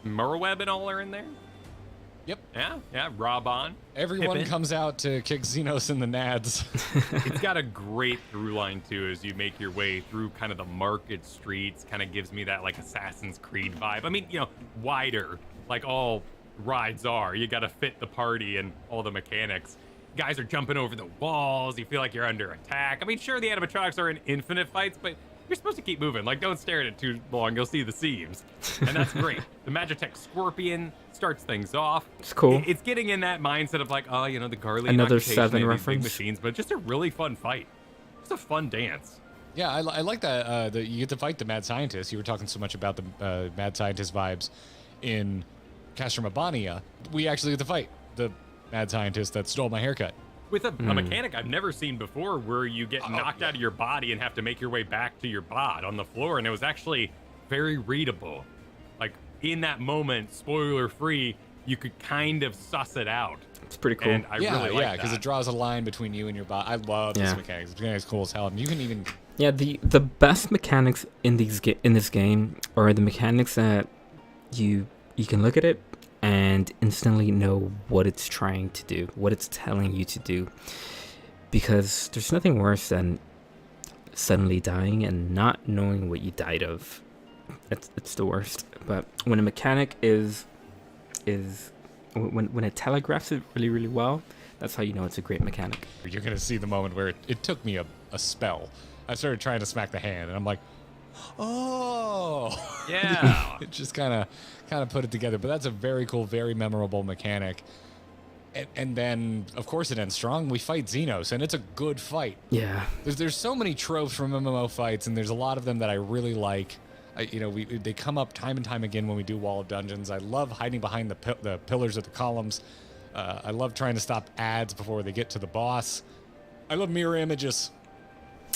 [SPEAKER 4] Merweb and all are in there?
[SPEAKER 3] Yep.
[SPEAKER 4] Yeah, Raban.
[SPEAKER 3] Everyone
[SPEAKER 4] Pippin.
[SPEAKER 3] comes out to kick Xenos in the nads.
[SPEAKER 4] It's got a great through line too as you make your way through kind of the market streets. Kind of gives me that like Assassin's Creed vibe. I mean, wider, like all rides are. You got to fit the party and all the mechanics. Guys are jumping over the walls. You feel like you're under attack. I mean, sure, the animatronics are in infinite fights, but you're supposed to keep moving. Like, don't stare at it too long. You'll see the seams. And that's great. The Magitech Scorpion starts things off.
[SPEAKER 1] It's cool.
[SPEAKER 4] It's getting in that mindset of like, the Garlean
[SPEAKER 1] Another
[SPEAKER 4] occupation,
[SPEAKER 1] 7
[SPEAKER 4] these big
[SPEAKER 1] reference.
[SPEAKER 4] machines, but just a really fun fight. It's a fun dance.
[SPEAKER 3] Yeah, I like that. That you get to fight the mad scientist. You were talking so much about the mad scientist vibes in Castromabonia. We actually get to fight the mad scientist that stole my haircut.
[SPEAKER 4] With a mechanic I've never seen before, where you get knocked out of your body and have to make your way back to your bod on the floor, and it was actually very readable. Like, in that moment, spoiler free, you could kind of suss it out.
[SPEAKER 1] It's pretty cool.
[SPEAKER 4] And I really like that.
[SPEAKER 3] because it draws a line between you and your body. I love this mechanic. This mechanic is cool as hell. And you can even
[SPEAKER 1] The best mechanics in this game are the mechanics that you can look at it and instantly know what it's trying to do, what it's telling you to do. Because there's nothing worse than suddenly dying and not knowing what you died of. It's the worst. But when a mechanic is when it telegraphs it really, really well, that's how you know it's a great mechanic.
[SPEAKER 3] you're gonna see the moment where it took me a spell. I started trying to smack the hand, and I'm like, oh,
[SPEAKER 4] Yeah.
[SPEAKER 3] it just kind of put it together. But that's a very cool, very memorable mechanic. And then, of course, it ends strong. We fight Xenos, and it's a good fight.
[SPEAKER 1] Yeah.
[SPEAKER 3] There's so many tropes from MMO fights, and there's a lot of them that I really like. They come up time and time again when we do Wall of Dungeons. I love hiding behind the pillars of the columns. I love trying to stop ads before they get to the boss. I love mirror images.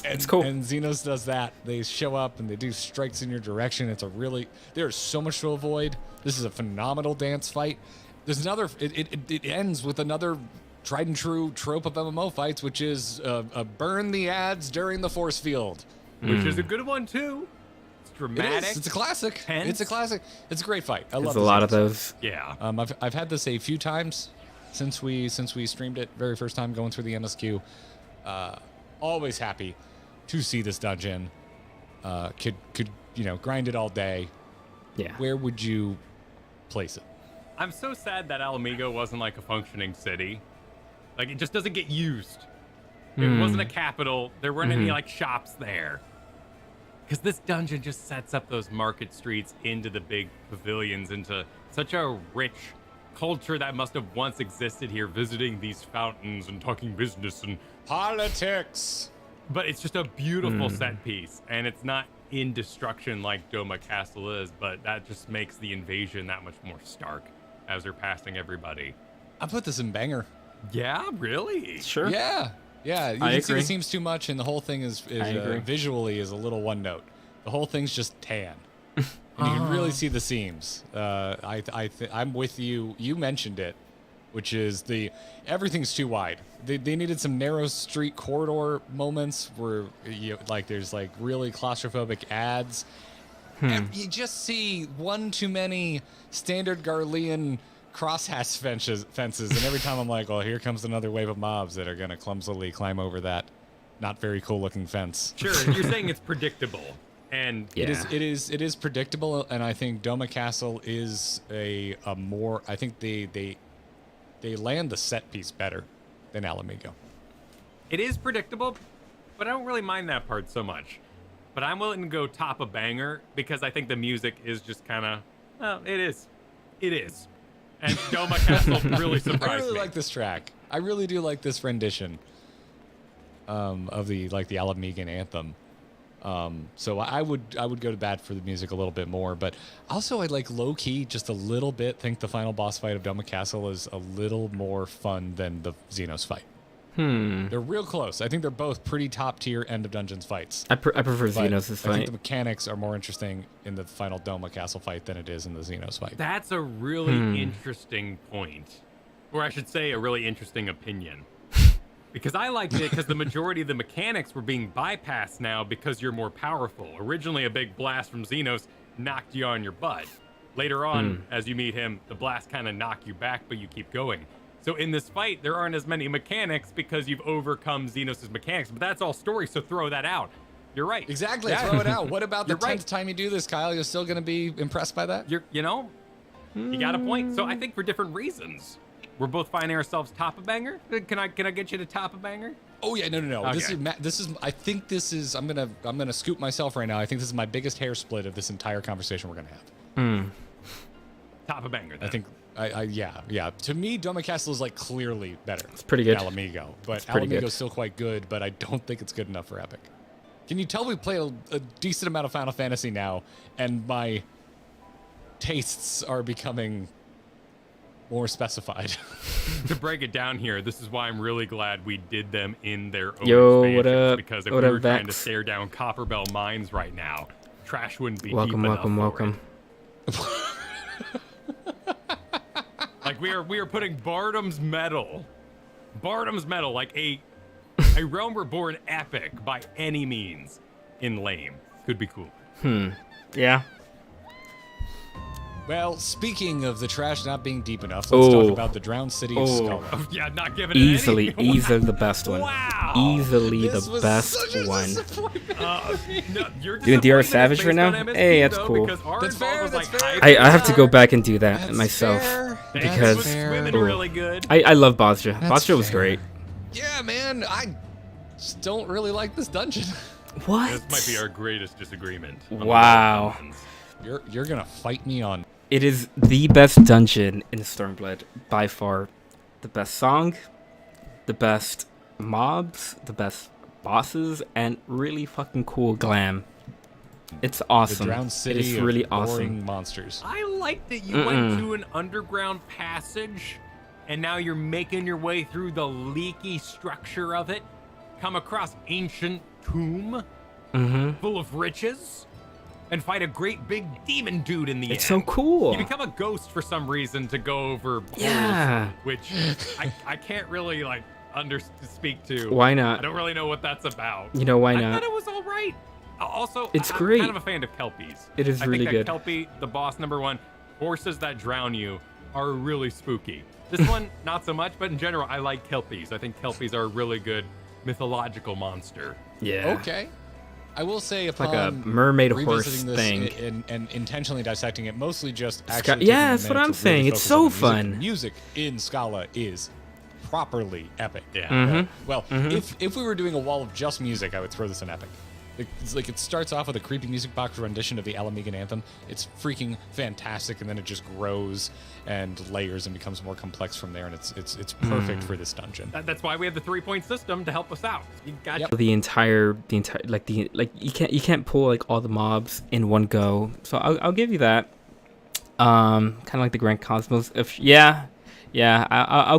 [SPEAKER 1] It's cool.
[SPEAKER 3] And Xenos does that. They show up and they do strikes in your direction. There's so much to avoid. This is a phenomenal dance fight. There's another, it ends with another tried and true trope of MMO fights, which is burn the ads during the force field.
[SPEAKER 4] Which is a good one, too. It's dramatic.
[SPEAKER 3] It's a classic.
[SPEAKER 4] Tense.
[SPEAKER 3] It's a classic. It's a great fight. I love
[SPEAKER 1] There's a lot of those.
[SPEAKER 4] Yeah.
[SPEAKER 3] I've had this a few times since we streamed it very first time going through the MSQ. Always happy to see this dungeon. Could grind it all day.
[SPEAKER 1] Yeah.
[SPEAKER 3] Where would you place it?
[SPEAKER 4] I'm so sad that Alamigo wasn't like a functioning city. Like, it just doesn't get used. It wasn't a capital. There weren't any like shops there. Because this dungeon just sets up those market streets into the big pavilions, into such a rich culture that must have once existed here, visiting these fountains and talking business and
[SPEAKER 3] Politics.
[SPEAKER 4] But it's just a beautiful set piece, and it's not in destruction like Doma Castle is, but that just makes the invasion that much more stark as they're passing everybody.
[SPEAKER 3] I put this in banger.
[SPEAKER 4] Yeah, really?
[SPEAKER 1] Sure.
[SPEAKER 3] Yeah. You
[SPEAKER 1] I
[SPEAKER 3] can see
[SPEAKER 1] agree.
[SPEAKER 3] it seems too much, and the whole thing is
[SPEAKER 1] agree.
[SPEAKER 3] visually is a little one note. The whole thing's just tan. And you can really see the seams. I'm with you. You mentioned it, which is everything's too wide. They needed some narrow street corridor moments where there's like really claustrophobic ads. And you just see one too many standard Garlean crosshatch fences, and every time I'm like, well, here comes another wave of mobs that are gonna clumsily climb over that not very cool looking fence.
[SPEAKER 4] Sure, you're saying it's predictable. And
[SPEAKER 1] Yeah.
[SPEAKER 3] It is predictable, and I think Doma Castle is I think they land the set piece better than Alamigo.
[SPEAKER 4] it is predictable, but I don't really mind that part so much. But I'm willing to go top a banger because I think the music is just kind of, well, it is. And Doma Castle really surprised me.
[SPEAKER 3] I really like this track. I really do like this rendition of the Alamigan anthem. So I would go to bat for the music a little bit more, but also I'd like low key just a little bit think the final boss fight of Doma Castle is a little more fun than the Xenos fight. They're real close. I think they're both pretty top tier end of dungeons fights.
[SPEAKER 1] I prefer
[SPEAKER 3] But
[SPEAKER 1] Xenos'
[SPEAKER 3] I think
[SPEAKER 1] fight.
[SPEAKER 3] the mechanics are more interesting in the final Doma Castle fight than it is in the Xenos fight.
[SPEAKER 4] That's a really interesting point. Or I should say a really interesting opinion. Because I liked it because the majority of the mechanics were being bypassed now because you're more powerful. Originally, a big blast from Xenos knocked you on your butt. Later on, as you meet him, the blast kind of knock you back, but you keep going. So in this fight, there aren't as many mechanics because you've overcome Xenos' mechanics. But that's all story, so throw that out. You're right.
[SPEAKER 3] Exactly. Throw it out. What about the
[SPEAKER 4] You're
[SPEAKER 3] 10th
[SPEAKER 4] right.
[SPEAKER 3] time you do this, Kyle? You're still going to be impressed by that?
[SPEAKER 4] You got a point. So I think for different reasons. We're both finding ourselves top a banger. Can I get you to top a banger?
[SPEAKER 3] Oh yeah, no.
[SPEAKER 4] Okay.
[SPEAKER 3] I'm gonna scoop myself right now. I think this is my biggest hair split of this entire conversation we're gonna have.
[SPEAKER 4] top of Banger.
[SPEAKER 3] I think, yeah. To me, Doma Castle is like clearly better. It's
[SPEAKER 1] pretty good.
[SPEAKER 3] Than Alamigo, but
[SPEAKER 1] pretty good.
[SPEAKER 3] Alamigo's still quite good, but I don't think it's good enough for Epic. Can you tell we play a decent amount of Final Fantasy now, and my tastes are becoming more specified?
[SPEAKER 4] To break it down here, this is why I'm really glad we did them in their own
[SPEAKER 1] Yo,
[SPEAKER 4] expansions,
[SPEAKER 1] what up?
[SPEAKER 4] because if
[SPEAKER 1] What
[SPEAKER 4] we
[SPEAKER 1] up,
[SPEAKER 4] were trying to
[SPEAKER 1] Vex?
[SPEAKER 4] stare down Copperbell Mines right now, Trash wouldn't be deep
[SPEAKER 1] Welcome,
[SPEAKER 4] enough
[SPEAKER 1] welcome,
[SPEAKER 4] for
[SPEAKER 1] welcome.
[SPEAKER 4] it. Like we are putting Bardam's Medal, like a Realm Reborn epic by any means, in lame. Could be cool.
[SPEAKER 1] Yeah.
[SPEAKER 3] Well, speaking of the trash not being deep enough, let's talk about the Drowned City of Skull.
[SPEAKER 4] Yeah, not giving it
[SPEAKER 1] Easily
[SPEAKER 4] any.
[SPEAKER 1] the best one.
[SPEAKER 4] Wow.
[SPEAKER 1] Easily
[SPEAKER 3] This
[SPEAKER 1] the
[SPEAKER 3] was
[SPEAKER 1] best
[SPEAKER 3] such a
[SPEAKER 1] one.
[SPEAKER 3] disappointment.
[SPEAKER 4] No, you're
[SPEAKER 1] Doing DR
[SPEAKER 4] disappointed it's
[SPEAKER 1] Savage
[SPEAKER 4] based
[SPEAKER 1] right now?
[SPEAKER 4] on MSQ,
[SPEAKER 1] Hey, that's
[SPEAKER 4] though,
[SPEAKER 1] cool.
[SPEAKER 4] because our
[SPEAKER 3] That's
[SPEAKER 4] involved
[SPEAKER 3] fair,
[SPEAKER 4] was,
[SPEAKER 3] that's
[SPEAKER 4] like,
[SPEAKER 3] fair.
[SPEAKER 4] high
[SPEAKER 1] I have to go
[SPEAKER 3] fair.
[SPEAKER 1] back and do that
[SPEAKER 3] That's
[SPEAKER 1] myself
[SPEAKER 3] fair. That's
[SPEAKER 1] because
[SPEAKER 4] was swimming
[SPEAKER 1] ooh.
[SPEAKER 4] really good.
[SPEAKER 1] I love Bosja.
[SPEAKER 3] That's
[SPEAKER 1] Bosja was
[SPEAKER 3] fair.
[SPEAKER 1] great.
[SPEAKER 3] Yeah, man, I just don't really like this dungeon.
[SPEAKER 1] What?
[SPEAKER 4] This might be our greatest disagreement. on the
[SPEAKER 1] Wow.
[SPEAKER 4] dungeons.
[SPEAKER 3] You're gonna fight me on.
[SPEAKER 1] It is the best dungeon in Stormblood by far. The best song, the best mobs, the best bosses, and really fucking cool glam. It's
[SPEAKER 3] The
[SPEAKER 1] awesome.
[SPEAKER 3] Drowned
[SPEAKER 1] It
[SPEAKER 3] City
[SPEAKER 1] is
[SPEAKER 3] of
[SPEAKER 1] really
[SPEAKER 3] boring
[SPEAKER 1] awesome.
[SPEAKER 3] monsters.
[SPEAKER 4] I like that you went to an underground passage, and now you're making your way through the leaky structure of it. Come across ancient tomb full of riches, and fight a great big demon dude in the
[SPEAKER 1] It's
[SPEAKER 4] end.
[SPEAKER 1] so cool.
[SPEAKER 4] You become a ghost for some reason to go over holes,
[SPEAKER 1] Yeah.
[SPEAKER 4] which I can't really like speak to.
[SPEAKER 1] Why
[SPEAKER 4] I
[SPEAKER 1] not?
[SPEAKER 4] don't really know what that's about.
[SPEAKER 1] You know why
[SPEAKER 4] I
[SPEAKER 1] not?
[SPEAKER 4] thought it was all right. Also,
[SPEAKER 1] It's
[SPEAKER 4] I'm
[SPEAKER 1] great.
[SPEAKER 4] kind of a fan of Kelpies.
[SPEAKER 1] It is
[SPEAKER 4] I
[SPEAKER 1] really
[SPEAKER 4] think
[SPEAKER 1] good.
[SPEAKER 4] that Kelpie, the boss number one, horses that drown you are really spooky. This one, not so much, but in general, I like Kelpies. I think Kelpies are a really good mythological monster.
[SPEAKER 1] Yeah.
[SPEAKER 3] Okay. I will say
[SPEAKER 1] like
[SPEAKER 3] upon
[SPEAKER 1] a mermaid horse
[SPEAKER 3] revisiting this
[SPEAKER 1] thing.
[SPEAKER 3] and intentionally dissecting it, mostly just
[SPEAKER 1] Sca-
[SPEAKER 3] actually
[SPEAKER 1] yeah,
[SPEAKER 3] taking a
[SPEAKER 1] that's what
[SPEAKER 3] minute
[SPEAKER 1] I'm
[SPEAKER 3] to
[SPEAKER 1] saying.
[SPEAKER 3] really
[SPEAKER 1] It's
[SPEAKER 3] focus
[SPEAKER 1] so
[SPEAKER 3] on the music.
[SPEAKER 1] fun.
[SPEAKER 3] The music in Scala is properly epic.
[SPEAKER 4] Yeah.
[SPEAKER 3] Well, if we were doing a wall of just music, I would throw this in epic. It's like it starts off with a creepy music box rendition of the Alamigan anthem. It's freaking fantastic, and then it just grows and layers and becomes more complex from there. And it's perfect for this dungeon.
[SPEAKER 4] That's why we have the 3-point system to help us out. You got
[SPEAKER 3] Yep.
[SPEAKER 1] The entire like you can't pull like all the mobs in one go. So I'll give you that. Kind of like the Grand Cosmos. I'll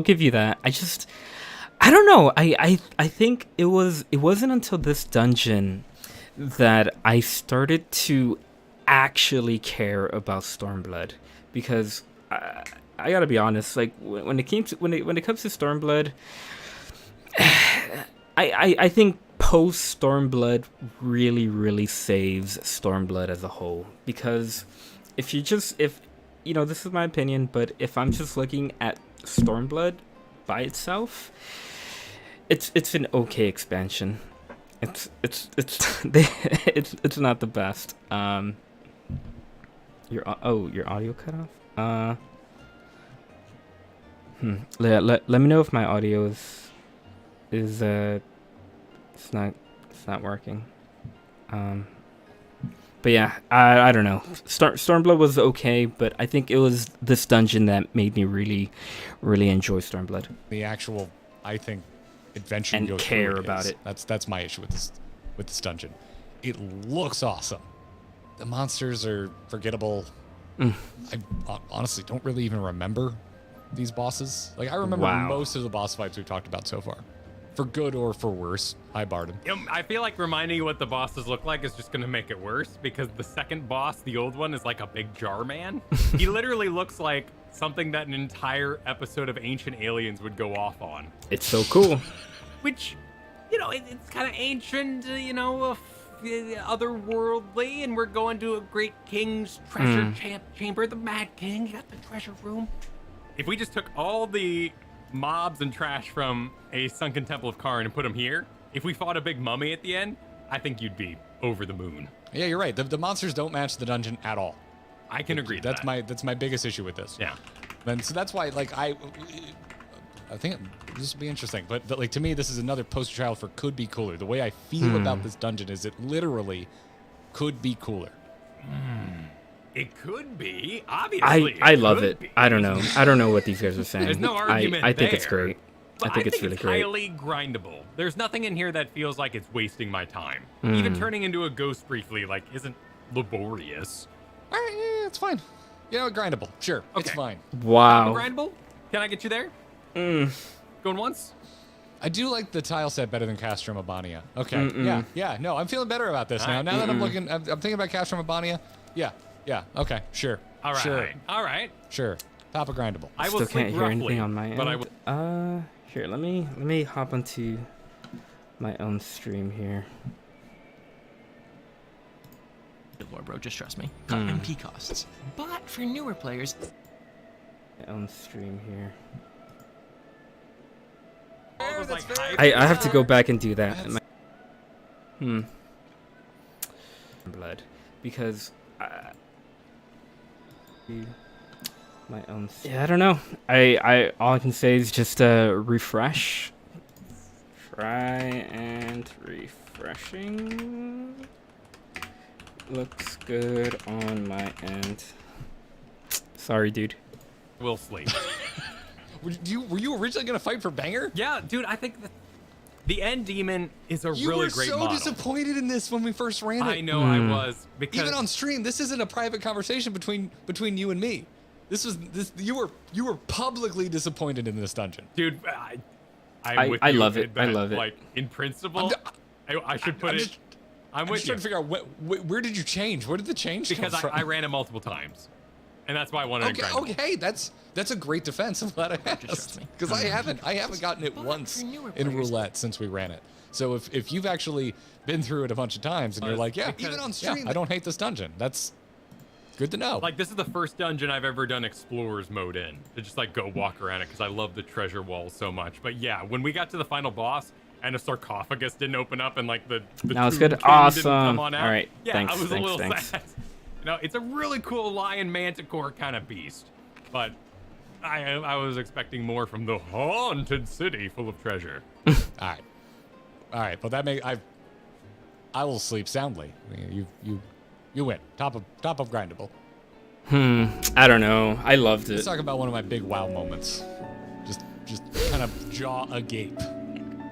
[SPEAKER 1] give you that. I don't know. I think it wasn't until this dungeon that I started to actually care about Stormblood, because I gotta be honest. Like when it comes to Stormblood, I think post Stormblood really saves Stormblood as a whole, because if you know, this is my opinion, but if I'm just looking at Stormblood by itself, it's an okay expansion. It's it's not the best. Your audio cut off. Let me know if my audio is it's not working. But yeah, I don't know. Stormblood was okay, but I think it was this dungeon that made me really enjoy Stormblood.
[SPEAKER 3] The actual, I think, adventure
[SPEAKER 1] And
[SPEAKER 3] you go
[SPEAKER 1] care
[SPEAKER 3] through
[SPEAKER 1] about
[SPEAKER 3] is.
[SPEAKER 1] it.
[SPEAKER 3] That's my issue with this dungeon. It looks awesome. The monsters are forgettable. I honestly don't really even remember these bosses. Like, I remember
[SPEAKER 1] Wow.
[SPEAKER 3] most of the boss fights we've talked about so far, for good or for worse. Hi, Barden.
[SPEAKER 4] I feel like reminding you what the bosses look like is just going to make it worse, because the second boss, the old one, is like a big jar man. He literally looks like something that an entire episode of Ancient Aliens would go off on.
[SPEAKER 1] It's so cool.
[SPEAKER 4] Which, you know, it's kind of ancient, you know, otherworldly, and we're going to a great king's treasure chamber, the Mad King. You got the treasure room. If we just took all the mobs and trash from a sunken temple of Karn and put them here, if we fought a big mummy at the end, I think you'd be over the moon.
[SPEAKER 3] Yeah, you're right. The monsters don't match the dungeon at all.
[SPEAKER 4] I can agree.
[SPEAKER 3] That's my biggest issue with this.
[SPEAKER 4] Yeah.
[SPEAKER 3] And so that's why, like, I think this will be interesting. But like, to me, this is another poster child for could be cooler. The way I feel about this dungeon is it literally could be cooler.
[SPEAKER 4] It could be. Obviously,
[SPEAKER 1] I love
[SPEAKER 4] could
[SPEAKER 1] it.
[SPEAKER 4] be.
[SPEAKER 1] I don't know. I don't know what these guys are saying.
[SPEAKER 4] There's no argument
[SPEAKER 1] I think it's
[SPEAKER 4] there.
[SPEAKER 1] great.
[SPEAKER 4] But
[SPEAKER 1] I think it's really great.
[SPEAKER 4] highly grindable. There's nothing in here that feels like it's wasting my time.
[SPEAKER 1] Hmm.
[SPEAKER 4] Even turning into a ghost briefly, like, isn't laborious.
[SPEAKER 3] All right, yeah, it's fine. You know, grindable. Sure, it's
[SPEAKER 4] Okay.
[SPEAKER 3] fine.
[SPEAKER 1] Wow.
[SPEAKER 4] Grindable? Can I get you there? Going once?
[SPEAKER 3] I do like the tile set better than Castrum Abania. Okay, yeah. No, I'm feeling better about this now. Now that I'm looking, I'm thinking about Castrum Abania. Yeah. Okay, sure.
[SPEAKER 4] All right.
[SPEAKER 3] Sure.
[SPEAKER 4] All right.
[SPEAKER 3] Sure. Top of grindable.
[SPEAKER 4] I will
[SPEAKER 1] Still
[SPEAKER 4] sleep
[SPEAKER 1] can't hear
[SPEAKER 4] roughly,
[SPEAKER 1] anything on my end.
[SPEAKER 4] but I will.
[SPEAKER 1] Here, let me hop onto my own stream here.
[SPEAKER 2] Good lord, bro, just trust me. Cut MP costs. But for newer players,
[SPEAKER 1] My own stream here.
[SPEAKER 4] All those, like,
[SPEAKER 1] I have to go back and do that. Blood, because my own. Yeah, I don't know. I all I can say is just refresh. Try and refreshing. Looks good on my end. Sorry, dude.
[SPEAKER 4] Will sleep.
[SPEAKER 3] Were you originally gonna fight for Banger?
[SPEAKER 4] Yeah, dude, I think the end demon is a
[SPEAKER 3] You
[SPEAKER 4] really
[SPEAKER 3] were
[SPEAKER 4] great
[SPEAKER 3] so
[SPEAKER 4] model.
[SPEAKER 3] disappointed in this when we first ran it.
[SPEAKER 4] I know I was because
[SPEAKER 3] Even on stream, this isn't a private conversation between you and me. You were publicly disappointed in this dungeon.
[SPEAKER 4] dude, I'm with
[SPEAKER 1] I
[SPEAKER 4] you
[SPEAKER 1] love it.
[SPEAKER 4] that,
[SPEAKER 1] I love it.
[SPEAKER 4] Like in principle, I should put it. I'm
[SPEAKER 3] I'm
[SPEAKER 4] with
[SPEAKER 3] just
[SPEAKER 4] you
[SPEAKER 3] trying to figure out where did you change? Where did the change
[SPEAKER 4] because
[SPEAKER 3] come from?
[SPEAKER 4] I ran it multiple times, and that's why I wanted to grind.
[SPEAKER 3] Okay, that's a great defense. I'm glad I
[SPEAKER 2] trust
[SPEAKER 3] asked
[SPEAKER 2] me.
[SPEAKER 3] because I haven't gotten it once
[SPEAKER 2] for newer
[SPEAKER 3] in
[SPEAKER 2] players-
[SPEAKER 3] roulette since we ran it. So if you've actually been through it a bunch of times and you're like, yeah,
[SPEAKER 4] because-
[SPEAKER 3] even on stream, I don't hate this dungeon. That's good to know.
[SPEAKER 4] Like this is the first dungeon I've ever done explorers mode in to just like go walk around it because I love the treasure walls so much. But yeah, when we got to the final boss and a sarcophagus didn't open up and like the
[SPEAKER 1] That was
[SPEAKER 4] tomb
[SPEAKER 1] good.
[SPEAKER 4] king didn't come
[SPEAKER 1] Awesome.
[SPEAKER 4] on out,
[SPEAKER 1] All right.
[SPEAKER 4] yeah,
[SPEAKER 1] Thanks,
[SPEAKER 4] I was a
[SPEAKER 1] thanks,
[SPEAKER 4] little
[SPEAKER 1] thanks.
[SPEAKER 4] sad. No, it's a really cool lion manticore kind of beast, but I was expecting more from the haunted city full of treasure.
[SPEAKER 3] All right. Well, I will sleep soundly. You win. Top of grindable.
[SPEAKER 1] I don't know. I loved
[SPEAKER 3] Let's
[SPEAKER 1] it.
[SPEAKER 3] talk about one of my big wow moments. Just kind of jaw agape.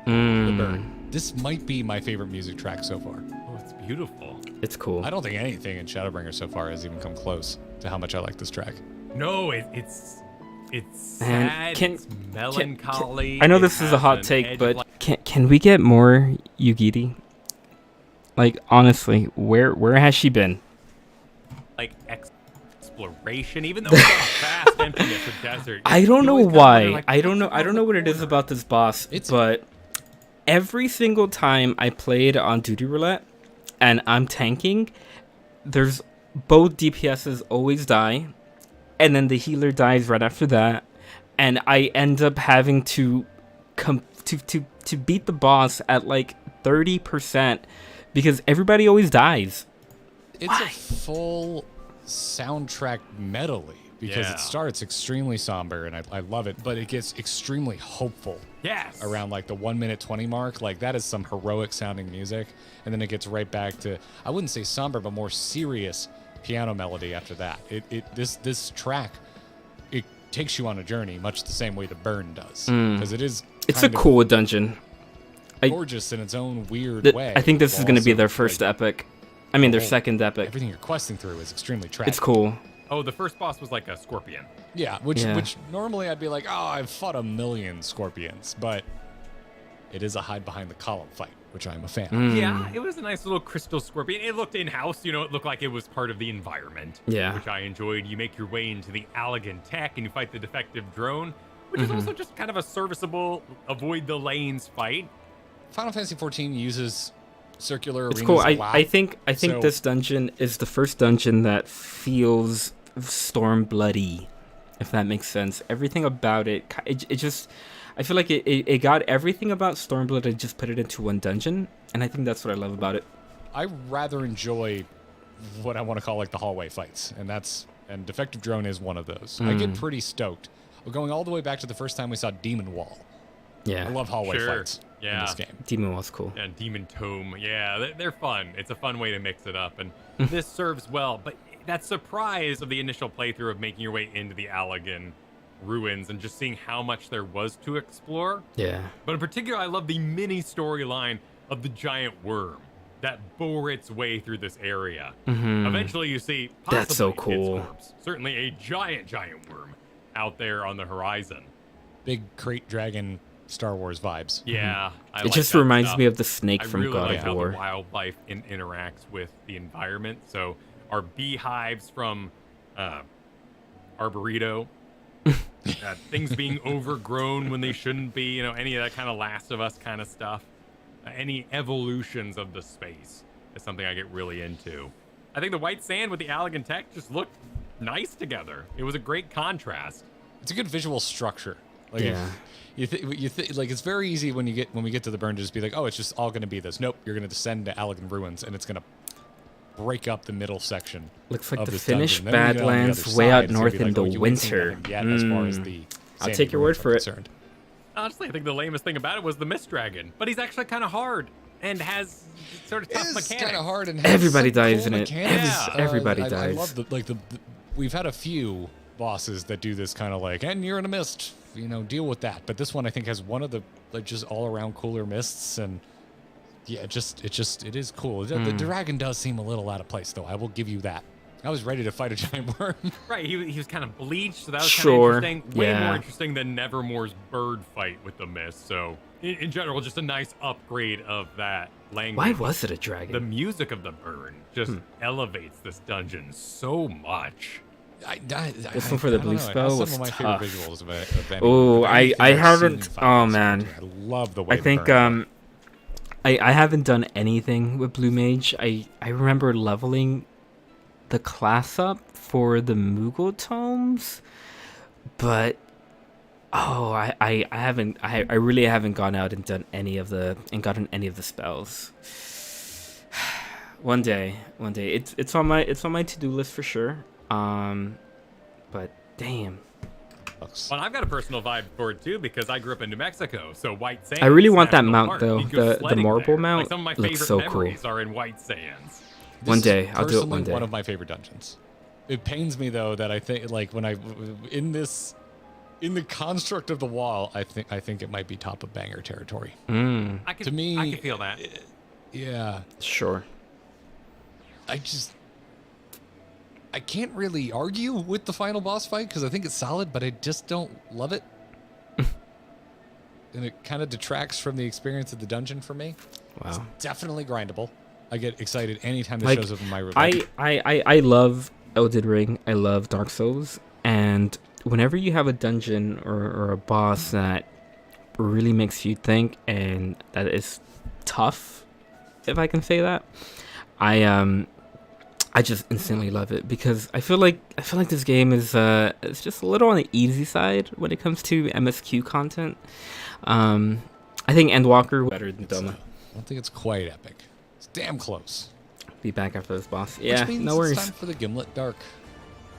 [SPEAKER 3] The bird. This might be my favorite music track so far.
[SPEAKER 4] Oh, it's beautiful.
[SPEAKER 1] It's cool.
[SPEAKER 3] I don't think anything in Shadowbringer so far has even come close to how much I like this track.
[SPEAKER 4] No, it's
[SPEAKER 1] Man,
[SPEAKER 4] sad.
[SPEAKER 1] can-
[SPEAKER 4] It's melancholy.
[SPEAKER 1] I know
[SPEAKER 4] it
[SPEAKER 1] this is a
[SPEAKER 4] has
[SPEAKER 1] hot
[SPEAKER 4] an
[SPEAKER 1] take,
[SPEAKER 4] edge
[SPEAKER 1] but
[SPEAKER 4] like-
[SPEAKER 1] can we get more Yugiri? Like honestly, where has she been?
[SPEAKER 4] like exploration, even though it's not fast empty as a desert.
[SPEAKER 1] I don't
[SPEAKER 4] you
[SPEAKER 1] know
[SPEAKER 4] always kinda wonder,
[SPEAKER 1] why.
[SPEAKER 4] like,
[SPEAKER 1] I don't know.
[SPEAKER 4] what's
[SPEAKER 1] I don't know what it is
[SPEAKER 4] around
[SPEAKER 1] about this boss,
[SPEAKER 3] It's-
[SPEAKER 1] but every single time I played on Duty Roulette and I'm tanking, there's both DPSs always die, and then the healer dies right after that, and I end up having to to beat the boss at like 30% because everybody always dies.
[SPEAKER 3] It's a full soundtrack medley because
[SPEAKER 4] Yeah.
[SPEAKER 3] it starts extremely somber and I love it, but it gets extremely hopeful
[SPEAKER 4] Yes.
[SPEAKER 3] around like the 1 minute 20 mark. Like that is some heroic sounding music, and then it gets right back to, I wouldn't say somber, but more serious piano melody after that. This track, it takes you on a journey much the same way the Burn does, because it is
[SPEAKER 1] It's a
[SPEAKER 3] kind of
[SPEAKER 1] cool dungeon.
[SPEAKER 3] gorgeous in its own weird way.
[SPEAKER 1] I think this is
[SPEAKER 3] while
[SPEAKER 1] going to be
[SPEAKER 3] also,
[SPEAKER 1] their first
[SPEAKER 3] like,
[SPEAKER 1] epic. I mean, their
[SPEAKER 3] whole-
[SPEAKER 1] second epic.
[SPEAKER 3] everything you're questing through is extremely tragic.
[SPEAKER 1] It's cool.
[SPEAKER 4] Oh, the first boss was like a scorpion.
[SPEAKER 3] Yeah, which
[SPEAKER 1] Yeah.
[SPEAKER 3] normally I'd be like, oh, I've fought a million scorpions, but it is a hide behind the column fight, which I'm a fan of.
[SPEAKER 4] Yeah, it was a nice little crystal scorpion. It looked in-house, it looked like it was part of the environment.
[SPEAKER 1] Yeah.
[SPEAKER 4] Which I enjoyed. You make your way into the Allegan Tech and you fight the defective drone, which is also just kind of a serviceable avoid the lanes fight.
[SPEAKER 3] Final Fantasy XIV uses circular
[SPEAKER 1] It's
[SPEAKER 3] arenas
[SPEAKER 1] cool.
[SPEAKER 3] a lot.
[SPEAKER 1] I think
[SPEAKER 3] so-
[SPEAKER 1] this dungeon is the first dungeon that feels storm bloody, if that makes sense. Everything about it just, I feel like it got everything about Stormblood and just put it into one dungeon, and I think that's what I love about it.
[SPEAKER 3] I rather enjoy what I want to call like the hallway fights, and Defective Drone is one of those. I get pretty stoked. We're going all the way back to the first time we saw Demon Wall.
[SPEAKER 1] Yeah,
[SPEAKER 3] I love hallway
[SPEAKER 4] Sure.
[SPEAKER 3] fights in
[SPEAKER 4] Yeah.
[SPEAKER 3] this game.
[SPEAKER 1] Demon Wall's cool.
[SPEAKER 4] And Demon Tome. Yeah, they're fun. It's a fun way to mix it up, and this serves well. But that surprise of the initial playthrough of making your way into the Allegan ruins and just seeing how much there was to explore.
[SPEAKER 1] Yeah.
[SPEAKER 4] But in particular, I love the mini storyline of the giant worm that bore its way through this area. Eventually, you see possibly
[SPEAKER 1] That's so cool.
[SPEAKER 4] its corpse. Certainly a giant worm out there on the horizon.
[SPEAKER 3] Big crate dragon Star Wars vibes.
[SPEAKER 4] Yeah, I
[SPEAKER 1] It
[SPEAKER 4] like
[SPEAKER 1] just
[SPEAKER 4] that
[SPEAKER 1] reminds
[SPEAKER 4] stuff.
[SPEAKER 1] me of the snake
[SPEAKER 4] I
[SPEAKER 1] from
[SPEAKER 4] really
[SPEAKER 1] God
[SPEAKER 4] like
[SPEAKER 1] of
[SPEAKER 4] how
[SPEAKER 1] War.
[SPEAKER 4] the wildlife interacts with the environment. So our beehives from Arboreto, things being overgrown when they shouldn't be, any of that kind of Last of Us kind of stuff. Any evolutions of the space is something I get really into. I think the white sand with the Allegan tech just looked nice together. It was a great contrast.
[SPEAKER 3] It's a good visual structure. Like,
[SPEAKER 1] Yeah.
[SPEAKER 3] like it's very easy when we get to the burn to just be like, oh, it's just all going to be this. Nope, you're going to descend to Allegan ruins, and it's going to break up the middle section.
[SPEAKER 1] Looks like
[SPEAKER 3] of
[SPEAKER 1] the
[SPEAKER 3] this
[SPEAKER 1] Finnish
[SPEAKER 3] dungeon. Then when you get on the
[SPEAKER 1] Badlands
[SPEAKER 3] other
[SPEAKER 1] way
[SPEAKER 3] side,
[SPEAKER 1] out
[SPEAKER 3] it's gonna
[SPEAKER 1] north
[SPEAKER 3] be
[SPEAKER 1] in
[SPEAKER 3] like,
[SPEAKER 1] the
[SPEAKER 3] oh, you ain't seen
[SPEAKER 1] winter.
[SPEAKER 3] nothing yet as far as the
[SPEAKER 1] I'll
[SPEAKER 3] sandy
[SPEAKER 1] take your word
[SPEAKER 3] ruins are
[SPEAKER 1] for it.
[SPEAKER 3] concerned.
[SPEAKER 4] Honestly, I think the lamest thing about it was the Mist Dragon, but he's actually kind of hard and has sort of tough
[SPEAKER 3] It is
[SPEAKER 4] mechanics.
[SPEAKER 3] kind of hard and has
[SPEAKER 1] Everybody
[SPEAKER 3] some
[SPEAKER 1] dies
[SPEAKER 3] cool
[SPEAKER 1] in it.
[SPEAKER 3] mechanics.
[SPEAKER 1] Everybody
[SPEAKER 3] I
[SPEAKER 1] dies.
[SPEAKER 3] love the we've had a few bosses that do this kind of like, and you're in a mist, deal with that. But this one I think has one of the just all around cooler mists, and yeah, it is cool. The dragon does seem a little out of place though. I will give you that. I was ready to fight a giant worm.
[SPEAKER 4] Right, he was kind of bleached, so that was
[SPEAKER 1] Sure,
[SPEAKER 4] kind of interesting. Way
[SPEAKER 1] yeah.
[SPEAKER 4] more interesting than Nevermore's bird fight with the Mist. So, in general, just a nice upgrade of that language.
[SPEAKER 1] Why was it a
[SPEAKER 4] The
[SPEAKER 1] dragon?
[SPEAKER 4] music of the burn just elevates this dungeon so much.
[SPEAKER 1] This one for the blue spell
[SPEAKER 3] some
[SPEAKER 1] was
[SPEAKER 3] of my
[SPEAKER 1] tough.
[SPEAKER 3] favorite visuals of any,
[SPEAKER 1] Oh,
[SPEAKER 3] of
[SPEAKER 1] I
[SPEAKER 3] anything I've seen
[SPEAKER 1] haven't.
[SPEAKER 3] in Final
[SPEAKER 1] Oh
[SPEAKER 3] Fantasy
[SPEAKER 1] man,
[SPEAKER 3] 14. I love the way
[SPEAKER 1] I think I haven't done anything with Blue Mage. I remember leveling the class up for the Moogle tomes, but I haven't. I really haven't gone out and done any of the gotten any of the spells. One day, it's on my to-do list for sure. But damn.
[SPEAKER 4] Well, I've got a personal vibe for it too because I grew up in New Mexico, so White Sands.
[SPEAKER 1] I really want that
[SPEAKER 4] National
[SPEAKER 1] mount,
[SPEAKER 4] Park.
[SPEAKER 1] though.
[SPEAKER 4] You go
[SPEAKER 1] The
[SPEAKER 4] sledding
[SPEAKER 1] marble
[SPEAKER 4] there.
[SPEAKER 1] mount
[SPEAKER 4] Like, some of my
[SPEAKER 1] looks
[SPEAKER 4] favorite
[SPEAKER 1] so cool.
[SPEAKER 4] memories are in White Sands.
[SPEAKER 1] One
[SPEAKER 3] This
[SPEAKER 1] day,
[SPEAKER 3] is
[SPEAKER 1] I'll do it
[SPEAKER 3] personally
[SPEAKER 1] one day.
[SPEAKER 3] one of my favorite dungeons. It pains me though that I think like when I in the construct of the wall, I think it might be top of banger territory.
[SPEAKER 4] I can,
[SPEAKER 3] To me,
[SPEAKER 4] I can feel that.
[SPEAKER 3] Yeah,
[SPEAKER 1] Sure.
[SPEAKER 3] I can't really argue with the final boss fight because I think it's solid, but I just don't love it. And it kind of detracts from the experience of the dungeon for me.
[SPEAKER 1] Wow.
[SPEAKER 3] Definitely grindable. I get excited anytime this
[SPEAKER 1] Like,
[SPEAKER 3] shows up in my roulette.
[SPEAKER 1] I love Elden Ring. I love Dark Souls. And whenever you have a dungeon or a boss that really makes you think and that is tough, if I can say that, I just instantly love it because I feel like this game is it's just a little on the easy side when it comes to MSQ content. I think Endwalker better than Doma.
[SPEAKER 3] I don't think it's quite epic. It's damn close.
[SPEAKER 1] Be back after this boss.
[SPEAKER 3] Which
[SPEAKER 1] Yeah,
[SPEAKER 3] means
[SPEAKER 1] no worries.
[SPEAKER 3] it's time for the Gimlet Dark.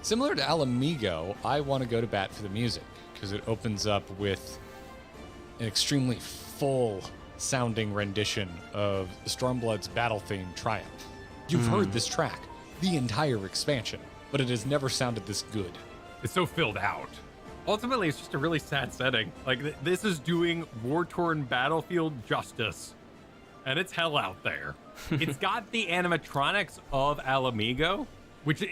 [SPEAKER 3] Similar to Alamigo, I want to go to bat for the music because it opens up with an extremely full sounding rendition of Stormblood's battle theme Triumph. You've heard this track, the entire expansion, but it has never sounded this good.
[SPEAKER 4] It's so filled out. Ultimately, it's just a really sad setting. Like, this is doing war-torn battlefield justice. And it's hell out there. It's got the animatronics of Alamigo, which it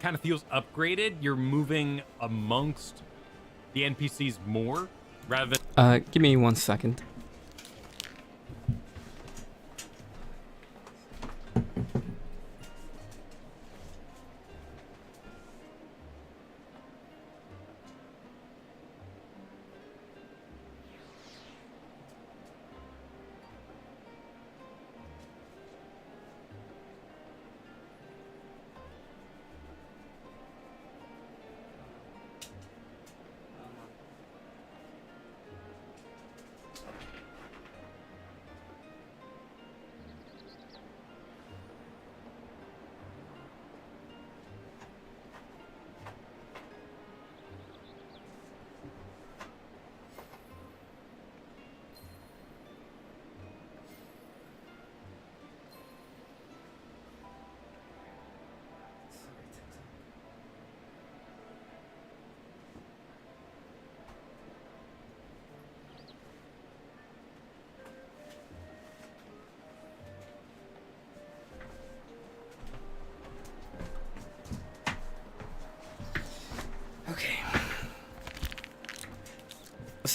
[SPEAKER 4] kind of feels upgraded. You're moving amongst the NPCs more, rather than...
[SPEAKER 1] Give me 1 second.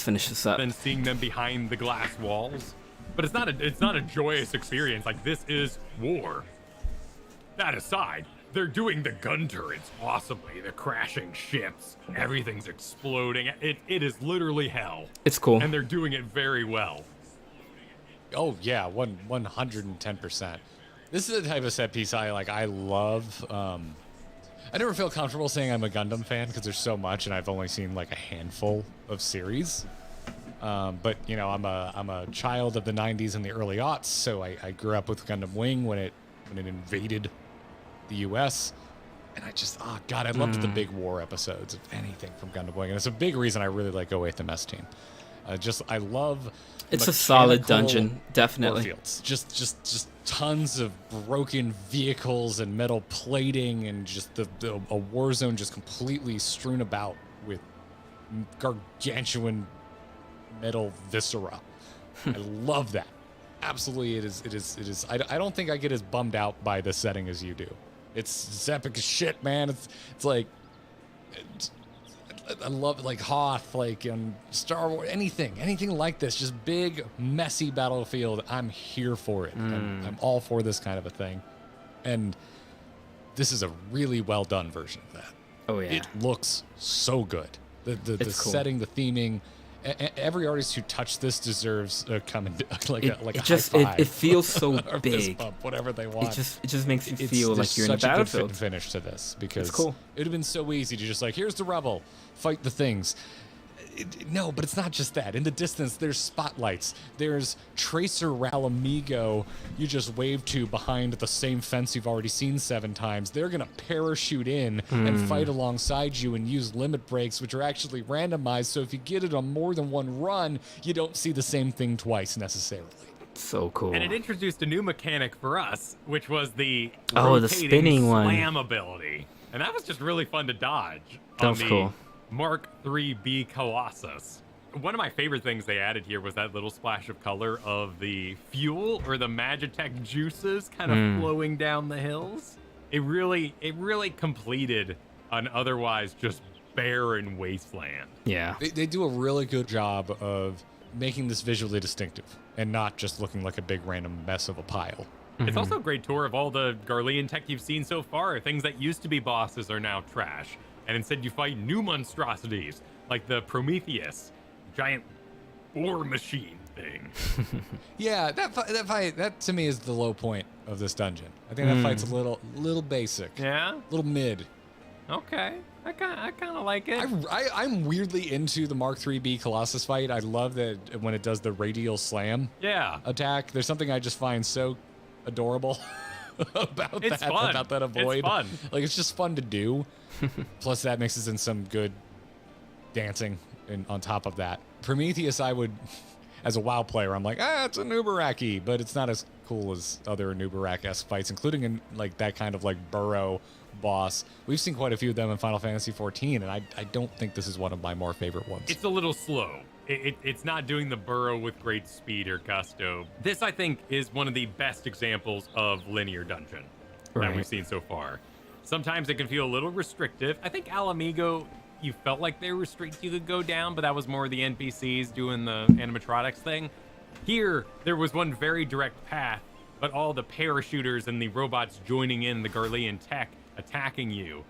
[SPEAKER 1] Let's finish this up.
[SPEAKER 4] than seeing them behind the glass walls. But it's not a joyous experience. Like, this is war. That aside, they're doing the gun turrets awesomely. They're crashing ships. Everything's exploding. It is literally hell.
[SPEAKER 1] It's cool.
[SPEAKER 4] And they're doing it very well.
[SPEAKER 3] Oh yeah, 110%. This is the type of set piece I like. I love. I never feel comfortable saying I'm a Gundam fan because there's so much, and I've only seen like a handful of series. But you know, I'm a child of the '90s and the early aughts, so I grew up with Gundam Wing when it invaded the U.S. And I just, oh god, I loved the big war episodes of anything from Gundam Wing, and it's a big reason I really like 08 MS Team. I love.
[SPEAKER 1] It's a solid
[SPEAKER 3] mechanical
[SPEAKER 1] dungeon, definitely.
[SPEAKER 3] warfields. Just tons of broken vehicles and metal plating, and just a war zone just completely strewn about with gargantuan metal viscera. I love that. Absolutely, it is. I don't think I get as bummed out by the setting as you do. It's epic as shit, man. It's like. I love it, like Hoth, like Star Wars, anything like this. Just big, messy battlefield. I'm here for it. I'm all for this kind of a thing. And this is a really well done version of that.
[SPEAKER 1] Oh yeah.
[SPEAKER 3] It looks so good. The
[SPEAKER 1] It's cool.
[SPEAKER 3] setting, the theming. Every artist who touched this deserves a like a
[SPEAKER 1] It just
[SPEAKER 3] high five.
[SPEAKER 1] it feels so
[SPEAKER 3] or fist
[SPEAKER 1] big.
[SPEAKER 3] bump, whatever they want.
[SPEAKER 1] It just makes you feel
[SPEAKER 3] there's
[SPEAKER 1] like you're in a
[SPEAKER 3] such a good fit
[SPEAKER 1] battlefield.
[SPEAKER 3] and finish to this because
[SPEAKER 1] It's cool.
[SPEAKER 3] it would have been so easy to just like, here's the rebel, fight the things. No, but it's not just that. In the distance, there's spotlights. There's Tracer Ralamigo you just wave to behind the same fence you've already seen 7 times. They're going to parachute in and fight alongside you and use limit breaks, which are actually randomized. So if you get it on more than one run, you don't see the same thing twice necessarily.
[SPEAKER 1] So cool.
[SPEAKER 4] And it introduced a new mechanic for us, which was the
[SPEAKER 1] the
[SPEAKER 4] rotating
[SPEAKER 1] spinning one.
[SPEAKER 4] slam ability. And that was just really fun to dodge
[SPEAKER 1] That
[SPEAKER 4] on
[SPEAKER 1] was
[SPEAKER 4] the
[SPEAKER 1] cool.
[SPEAKER 4] Mark III-B Colossus. One of my favorite things they added here was that little splash of color of the fuel or the Magitech juices kind of flowing down the hills. It really completed an otherwise just barren wasteland.
[SPEAKER 1] Yeah.
[SPEAKER 3] They do a really good job of making this visually distinctive and not just looking like a big random mess of a pile.
[SPEAKER 4] It's also a great tour of all the Garlean tech you've seen so far. Things that used to be bosses are now trash. And instead you fight new monstrosities, like the Prometheus, giant war machine thing.
[SPEAKER 3] Yeah, that fight, that to me is the low point of this dungeon. I think that fight's a little basic.
[SPEAKER 4] Yeah?
[SPEAKER 3] A little mid.
[SPEAKER 4] Okay. I kind of like it.
[SPEAKER 3] I'm weirdly into the Mark III-B Colossus fight. I love that when it does the radial slam
[SPEAKER 4] Yeah.
[SPEAKER 3] attack. There's something I just find so adorable about
[SPEAKER 4] It's
[SPEAKER 3] that.
[SPEAKER 4] fun.
[SPEAKER 3] About that avoid.
[SPEAKER 4] It's fun.
[SPEAKER 3] Like, it's just fun to do. Plus, that mixes in some good dancing on top of that. Prometheus, I would, as a WoW player, I'm like, it's a Nubaraki, but it's not as cool as other Nubarak-esque fights, including in like that kind of like burrow boss. We've seen quite a few of them in Final Fantasy XIV, and I don't think this is one of my more favorite ones.
[SPEAKER 4] It's a little slow. It's not doing the burrow with great speed or gusto. This, I think, is one of the best examples of linear dungeon that
[SPEAKER 1] Right.
[SPEAKER 4] we've seen so far. Sometimes it can feel a little restrictive. I think Alamigo, you felt like there were streets you could go down, but that was more the NPCs doing the animatronics thing. Here, there was one very direct path, but all the parachuters and the robots joining in the Garlean tech attacking you.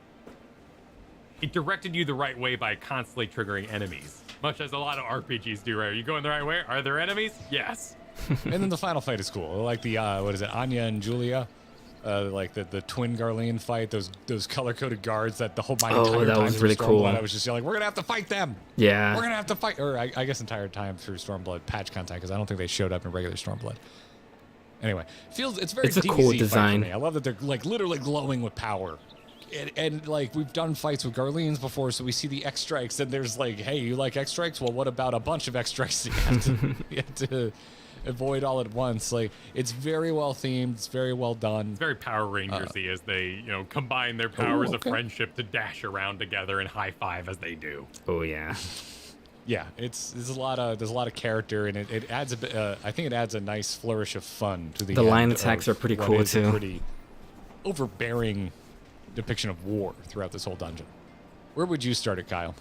[SPEAKER 4] It directed you the right way by constantly triggering enemies, much as a lot of RPGs do. Right? Are you going the right way? Are there enemies? Yes.
[SPEAKER 3] And then the final fight is cool. I like the what is it, Anya and Julia, like the twin Garlean fight. Those color coded guards that the whole my entire
[SPEAKER 1] that
[SPEAKER 3] time
[SPEAKER 1] was
[SPEAKER 3] through
[SPEAKER 1] really cool.
[SPEAKER 3] Stormblood, I was just yelling, "We're gonna have to fight them!
[SPEAKER 1] Yeah.
[SPEAKER 3] We're gonna have to fight!" Or I guess entire time through Stormblood patch content because I don't think they showed up in regular Stormblood. Anyway, it's very
[SPEAKER 1] It's a
[SPEAKER 3] DBZ
[SPEAKER 1] cool
[SPEAKER 3] fight
[SPEAKER 1] design.
[SPEAKER 3] for me. I love that they're like literally glowing with power. And like we've done fights with Garleans before, so we see the X strikes, and there's like, hey, you like X strikes? Well, what about a bunch of X strikes you have to avoid all at once? Like, it's very well themed, it's very well done.
[SPEAKER 4] It's very Power Rangers-y as they, combine their powers of
[SPEAKER 3] okay.
[SPEAKER 4] friendship to dash around together and high five as they do.
[SPEAKER 1] Oh yeah.
[SPEAKER 3] Yeah, there's a lot of character, and it adds a bit. I think it adds a nice flourish of fun to the.
[SPEAKER 1] The line
[SPEAKER 3] end
[SPEAKER 1] attacks
[SPEAKER 3] of
[SPEAKER 1] are pretty
[SPEAKER 3] what
[SPEAKER 1] cool,
[SPEAKER 3] is a
[SPEAKER 1] too.
[SPEAKER 3] Pretty overbearing depiction of war throughout this whole dungeon. Where would you start it, Kyle?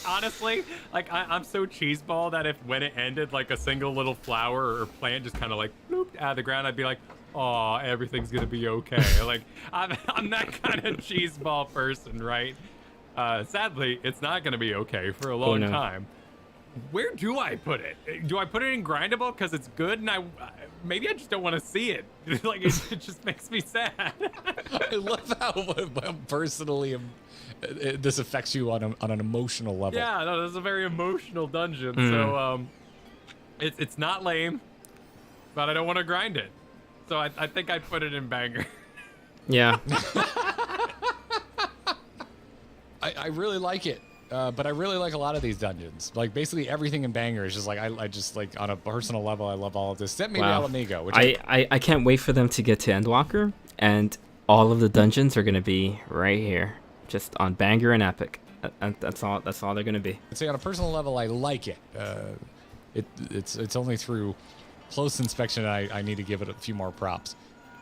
[SPEAKER 4] Honestly, like I'm so cheeseball that if when it ended, like a single little flower or plant just kind of like blooped out of the ground, I'd be like, "Oh, everything's gonna be okay." Like I'm that kind of cheeseball person, right? Sadly, it's not gonna be okay for a long
[SPEAKER 1] no.
[SPEAKER 4] time. Where do I put it? Do I put it in grindable because it's good, and maybe I just don't want to see it. Like it just makes me sad.
[SPEAKER 3] I love how personally this affects you on an emotional level.
[SPEAKER 4] Yeah, no, this is a very emotional dungeon. So it's not lame, but I don't want to grind it. So I think I put it in banger.
[SPEAKER 1] Yeah.
[SPEAKER 3] I really like it. But I really like a lot of these dungeons. Like basically everything in Banger is just like I just like on a personal level I love all of this. Except maybe
[SPEAKER 1] Wow.
[SPEAKER 3] Alamigo, which
[SPEAKER 1] I can't wait for them to get to Endwalker, and all of the dungeons are gonna be right here, just on Banger and Epic. That's all they're gonna be.
[SPEAKER 3] I'd say on a personal level I like it. It's only through close inspection I need to give it a few more props.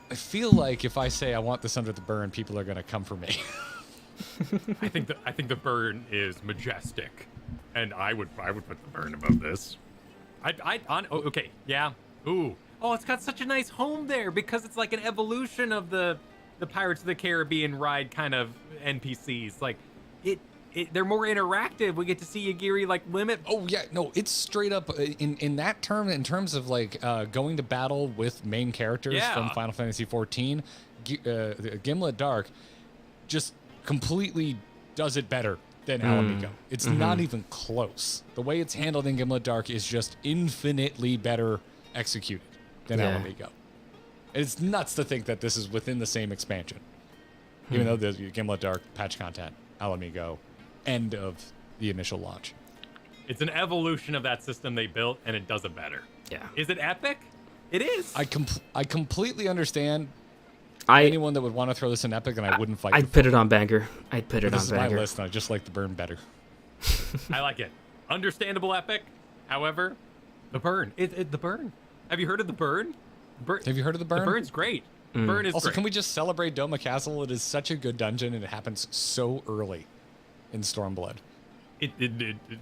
[SPEAKER 3] I feel like if I say I want this under the burn, people are gonna come for me.
[SPEAKER 4] I think the burn is majestic, and I would put the burn above this. Okay, yeah. Ooh, oh, it's got such a nice home there because it's like an evolution of the Pirates of the Caribbean ride kind of NPCs. Like they're more interactive. We get to see Yagiri like limit.
[SPEAKER 3] Oh yeah, no, it's straight up in that term. In terms of like going to battle with main characters from Final Fantasy XIV, Gimlet Dark just completely does it better than Alamigo. It's not even close. The way it's handled in Gimlet Dark is just infinitely better executed than Alamigo. It's nuts to think that this is within the same expansion. Even though there's Gimlet Dark patch content, Alamigo, end of the initial launch.
[SPEAKER 4] It's an evolution of that system they built, and it does it better.
[SPEAKER 1] Yeah.
[SPEAKER 4] Is it epic? It is.
[SPEAKER 3] I completely understand anyone that would want to throw this in Epic, and I wouldn't fight.
[SPEAKER 1] I'd put it on Banger. I'd put it on
[SPEAKER 3] This is my
[SPEAKER 1] Banger.
[SPEAKER 3] list, and I just like the burn better.
[SPEAKER 4] I like it. Understandable epic. However, the burn. The burn. Have you heard of the burn?
[SPEAKER 3] Have you heard of the burn?
[SPEAKER 4] The burn's great. Burn is
[SPEAKER 3] Also,
[SPEAKER 4] great.
[SPEAKER 3] can we just celebrate Doma Castle? It is such a good dungeon, and it happens so early in Stormblood.
[SPEAKER 4] It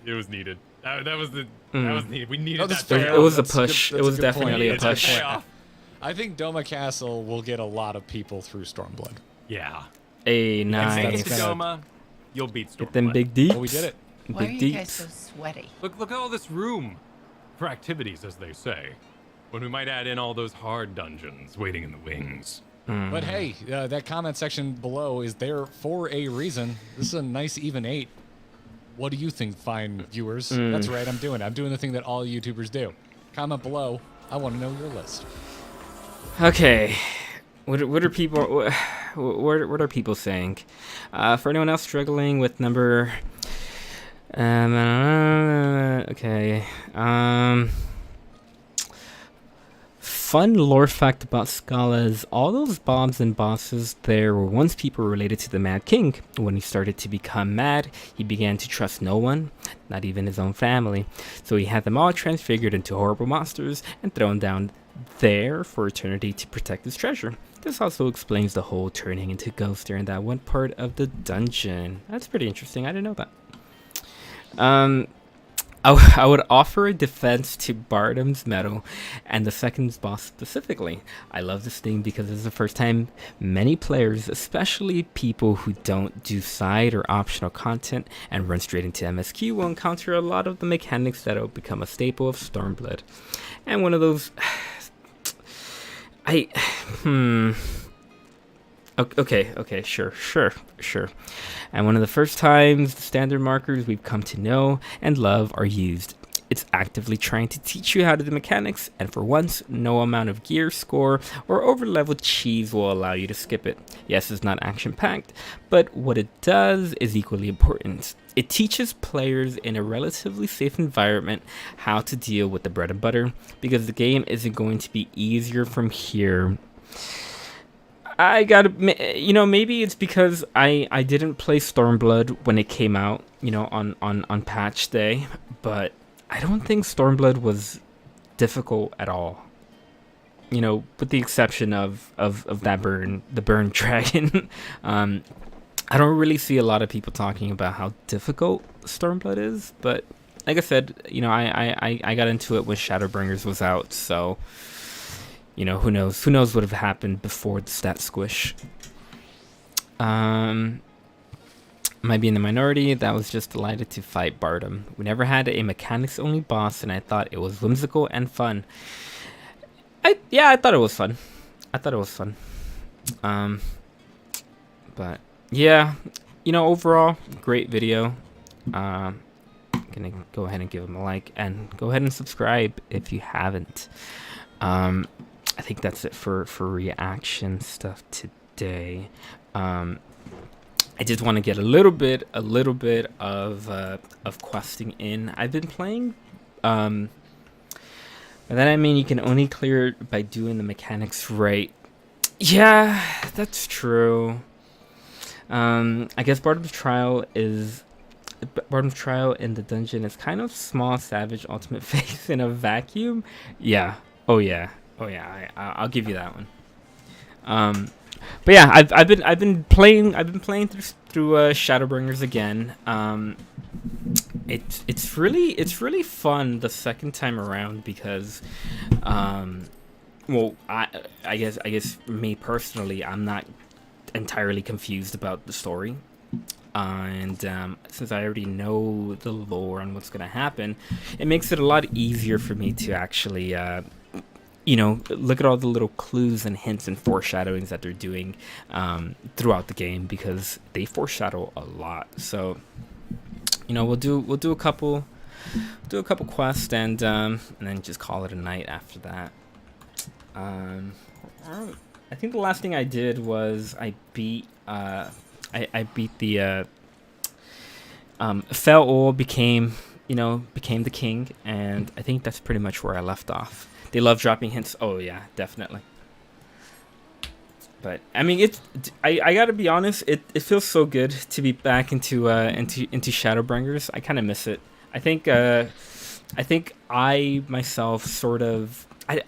[SPEAKER 4] was needed. That was needed. We needed
[SPEAKER 3] that's
[SPEAKER 4] that.
[SPEAKER 3] fair.
[SPEAKER 1] It was a
[SPEAKER 3] That's a good-
[SPEAKER 1] push.
[SPEAKER 3] that's
[SPEAKER 1] It
[SPEAKER 3] a
[SPEAKER 1] was
[SPEAKER 3] good
[SPEAKER 1] definitely a
[SPEAKER 3] point.
[SPEAKER 1] push.
[SPEAKER 4] Payoff.
[SPEAKER 3] I think Doma Castle will get a lot of people through Stormblood.
[SPEAKER 4] Yeah.
[SPEAKER 1] Hey,
[SPEAKER 4] Make it
[SPEAKER 1] nice.
[SPEAKER 4] to Doma, you'll beat Stormblood.
[SPEAKER 1] Get them big deeps.
[SPEAKER 3] Oh, we did it.
[SPEAKER 6] Why are
[SPEAKER 1] Big
[SPEAKER 6] you guys
[SPEAKER 1] deeps.
[SPEAKER 6] so sweaty?
[SPEAKER 4] Look at all this room for activities, as they say. When we might add in all those hard dungeons waiting in the wings.
[SPEAKER 3] But hey, that comment section below is there for a reason. This is a nice even 8. What do you think, fine viewers? That's right, I'm doing it. I'm doing the thing that all YouTubers do. Comment below. I want to know your list.
[SPEAKER 1] Okay, what are people what are people saying? For anyone else struggling with number, okay, fun lore fact about Scala is all those mobs and bosses there were once people related to the Mad King. When he started to become mad, he began to trust no one, not even his own family. So he had them all transfigured into horrible monsters and thrown down there for eternity to protect his treasure. This also explains the whole turning into ghosts during that one part of the dungeon. That's pretty interesting. I didn't know that. I would offer a defense to Bardam's Meadow and the second boss specifically. I love this thing because it's the first time many players, especially people who don't do side or optional content and run straight into MSQ, will encounter a lot of the mechanics that will become a staple of Stormblood. And one of those... Okay, sure. And one of the first times the standard markers we've come to know and love are used. It's actively trying to teach you how to do mechanics, and for once, no amount of gear score or over-leveled cheese will allow you to skip it. Yes, it's not action-packed, but what it does is equally important. It teaches players in a relatively safe environment how to deal with the bread and butter, because the game isn't going to be easier from here. I gotta, maybe it's because I didn't play Stormblood when it came out, on patch day, but I don't think Stormblood was difficult at all. With the exception of that the burn dragon. I don't really see a lot of people talking about how difficult Stormblood is, but like I said, you know, I got into it when Shadowbringers was out, so you know, who knows what would have happened before the stat squish. Might be in the minority. That was just delighted to fight Bardom. We never had a mechanics only boss, and I thought it was whimsical and fun. I thought it was fun. But yeah, you know, overall, great video. Gonna go ahead and give him a like, and go ahead and subscribe if you haven't. I think that's it for reaction stuff today. I just want to get a little bit of questing in. I've been playing, and then I mean you can only clear it by doing the mechanics right. Yeah, that's true. I guess Bardom's Trial in the dungeon is kind of small savage ultimate face in a vacuum. Yeah. Oh yeah. I'll give you that one. But yeah, I've been playing through Shadowbringers again. It's really fun the second time around because well, I guess me personally, I'm not entirely confused about the story. And since I already know the lore and what's going to happen, it makes it a lot easier for me to actually, you know, look at all the little clues and hints and foreshadowings that they're doing throughout the game, because they foreshadow a lot. So, you know, we'll do a couple quests and then just call it a night after that. I think the last thing I did was I beat the Fel became the king, and I think that's pretty much where I left off. They love dropping hints. Oh yeah, definitely. But I mean, I gotta be honest. It feels so good to be back into Shadowbringers. I kind of miss it. I think I myself sort of I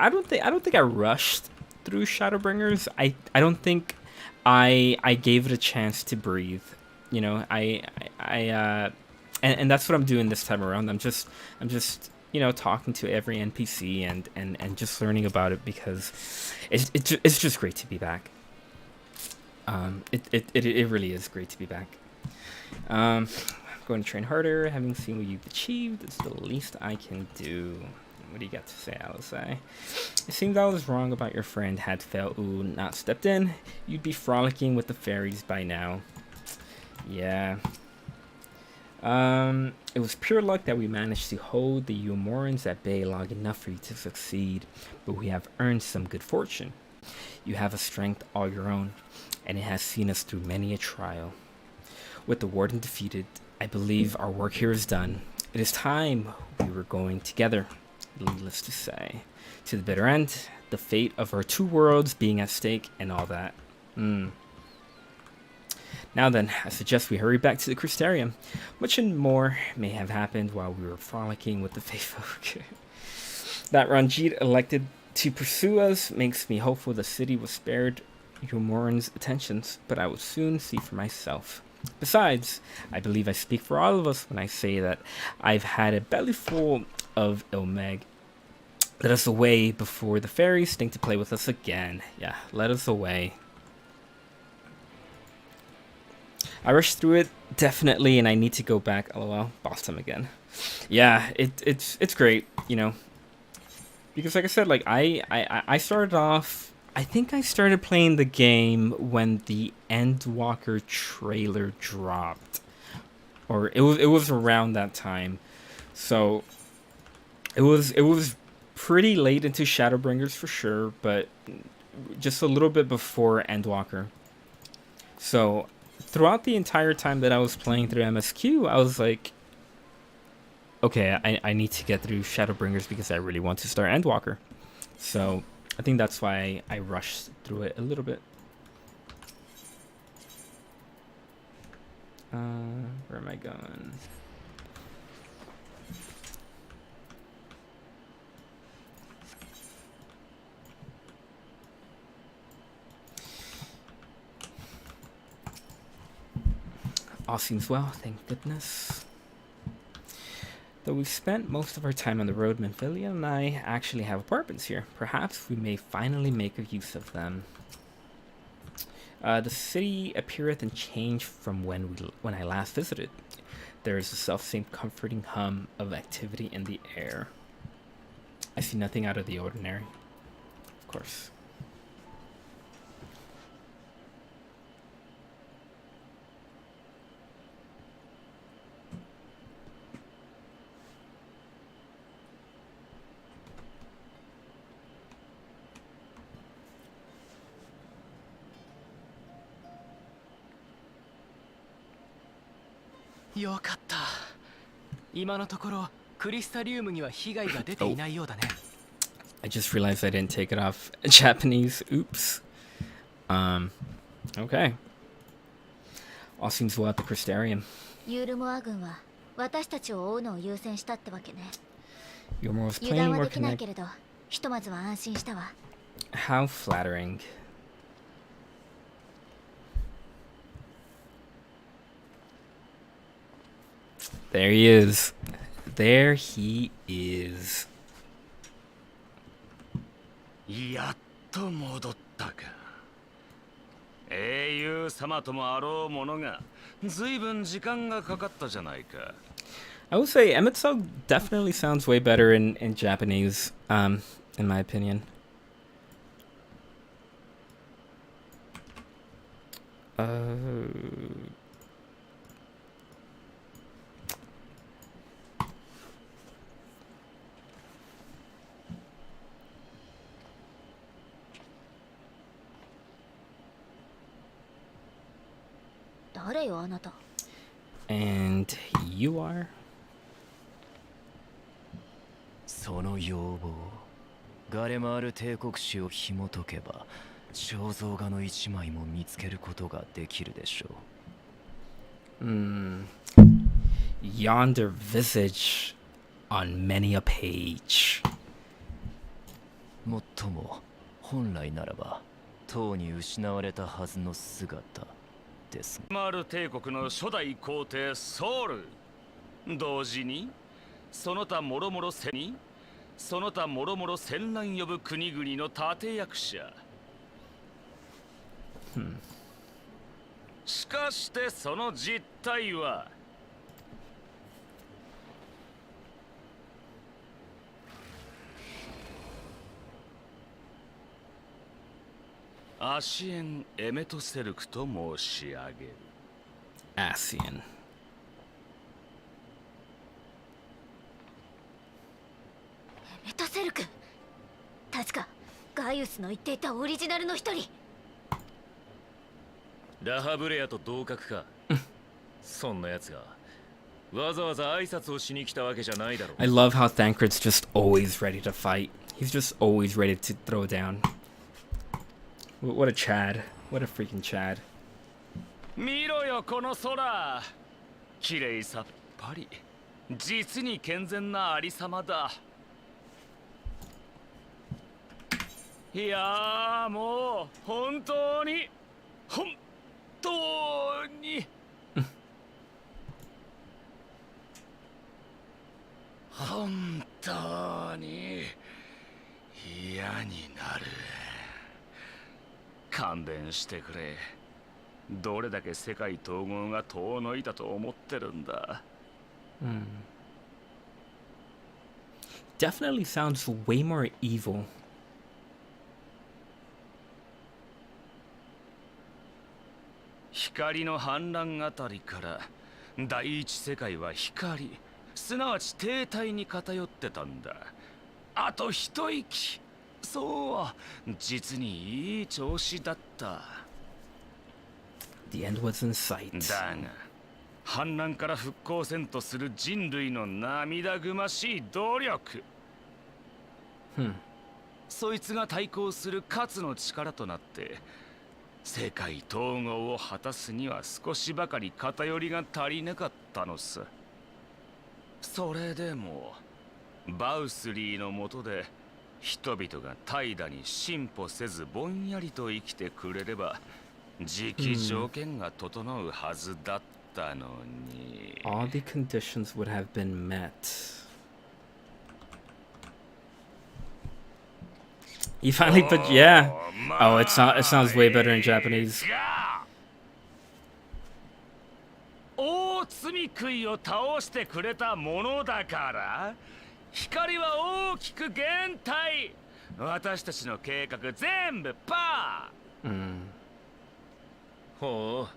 [SPEAKER 1] don't think I rushed through Shadowbringers. I don't think I gave it a chance to breathe. You know, and that's what I'm doing this time around. I'm just you know, talking to every NPC and just learning about it, because it's just great to be back. It really is great to be back. I'm going to train harder. Having seen what you've achieved, it's the least I can do. What do you got to say, Alice? It seems I was wrong about your friend. Had Fel not stepped in, you'd be frolicking with the fairies by now. Yeah. It was pure luck that we managed to hold the Umorans at bay long enough for you to succeed, but we have earned some good fortune. You have a strength all your own, and it has seen us through many a trial. With the warden defeated, I believe our work here is done. It is time we were going together, needless to say, to the bitter end, the fate of our two worlds being at stake and all that. Now then, I suggest we hurry back to the Crystarium. Much and more may have happened while we were frolicking with the faithful. That Ranjit elected to pursue us makes me hopeful the city was spared Umoran's attentions, but I will soon see for myself. Besides, I believe I speak for all of us when I say that I've had a belly full of Ilmeg. Let us away before the fairies think to play with us again. Yeah, let us away. I rushed through it, definitely, and I need to go back. LOL, boss time again. Yeah, it's great, you know, because like I said, like I started off. I think I started playing the game when the Endwalker trailer dropped, or it was around that time, so it was pretty late into Shadowbringers for sure, but just a little bit before Endwalker. So throughout the entire time that I was playing through MSQ, I was like, okay, I need to get through Shadowbringers because I really want to start Endwalker. So I think that's why I rushed through it a little bit. Where am I going? All seems well, thank goodness. Though we've spent most of our time on the road, Menphilia and I actually have apartments here. Perhaps we may finally make a use of them. The city appeareth unchanged from when I last visited. There is a self-same comforting hum of activity in the air. I see nothing out of the ordinary, of course.
[SPEAKER 6] よかった。今のところクリスタリウムには被害が出ていないようだね。
[SPEAKER 1] I just realized I didn't take it off Japanese. Oops. Okay. All seems well at the Crystarium.
[SPEAKER 7] ユールモア軍は私たちを追うのを優先したってわけね。
[SPEAKER 1] Yourmore was
[SPEAKER 7] 油断
[SPEAKER 1] playing
[SPEAKER 7] は
[SPEAKER 1] more
[SPEAKER 7] できない
[SPEAKER 1] connect.
[SPEAKER 7] けれど、ひとまずは安心したわ。
[SPEAKER 1] How flattering. There he is. There he is.
[SPEAKER 8] やっと戻ったか。英雄様ともあろうものが、ずいぶん時間がかかったじゃないか。
[SPEAKER 1] I would say Emetsu definitely sounds way better in Japanese, in my opinion. And you are?
[SPEAKER 6] その要望、ガレマール帝国史を紐解けば、肖像画の一枚も見つけることができるでしょう。
[SPEAKER 1] Yonder visage on many a page.
[SPEAKER 6] もっとも、本来ならば、とうに失われたはずの姿です。
[SPEAKER 8] マール帝国の初代皇帝ソウル。同時に、その他もろもろ戦乱呼ぶ国々の立役者。しかしてその実態はアシエン・エメトセルクと申し上げる。
[SPEAKER 1] Asian.
[SPEAKER 7] メタセルク、確かガイウスの言っていたオリジナルの一人。
[SPEAKER 8] ラハブレアと同格か。そんな奴がわざわざ挨拶をしに来たわけじゃないだろう。
[SPEAKER 1] I love how Thancred's just always ready to fight. He's just always ready to throw down. What a Chad. What a freaking Chad.
[SPEAKER 8] 見ろよこの空。綺麗さっぱり。実に健全なありさまだ。いやーもう本当に本当に嫌になる。勘弁してくれ。どれだけ世界統合が遠のいたと思ってるんだ。
[SPEAKER 1] Definitely sounds way more evil.
[SPEAKER 8] 光の反乱あたりから第一世界は光、すなわち停滞に偏ってたんだ。あと一息。そう、実にいい調子だった。
[SPEAKER 1] The end was in sight.
[SPEAKER 8] だが、反乱から復興せんとする人類の涙ぐましい努力。そいつが対抗する勝の力となって、世界統合を果たすには少しばかり偏りが足りなかったのさ。それでもバウスリーの下で人々が怠惰に進歩せずぼんやりと生きてくれれば時期条件が整うはずだった。たのに。
[SPEAKER 1] All the conditions would have been met. You finally put, yeah. Oh, it sounds way better in Japanese.
[SPEAKER 8] 大罪食いを倒してくれたものだから光は大きく減退。私たちの計画全部パー。ほ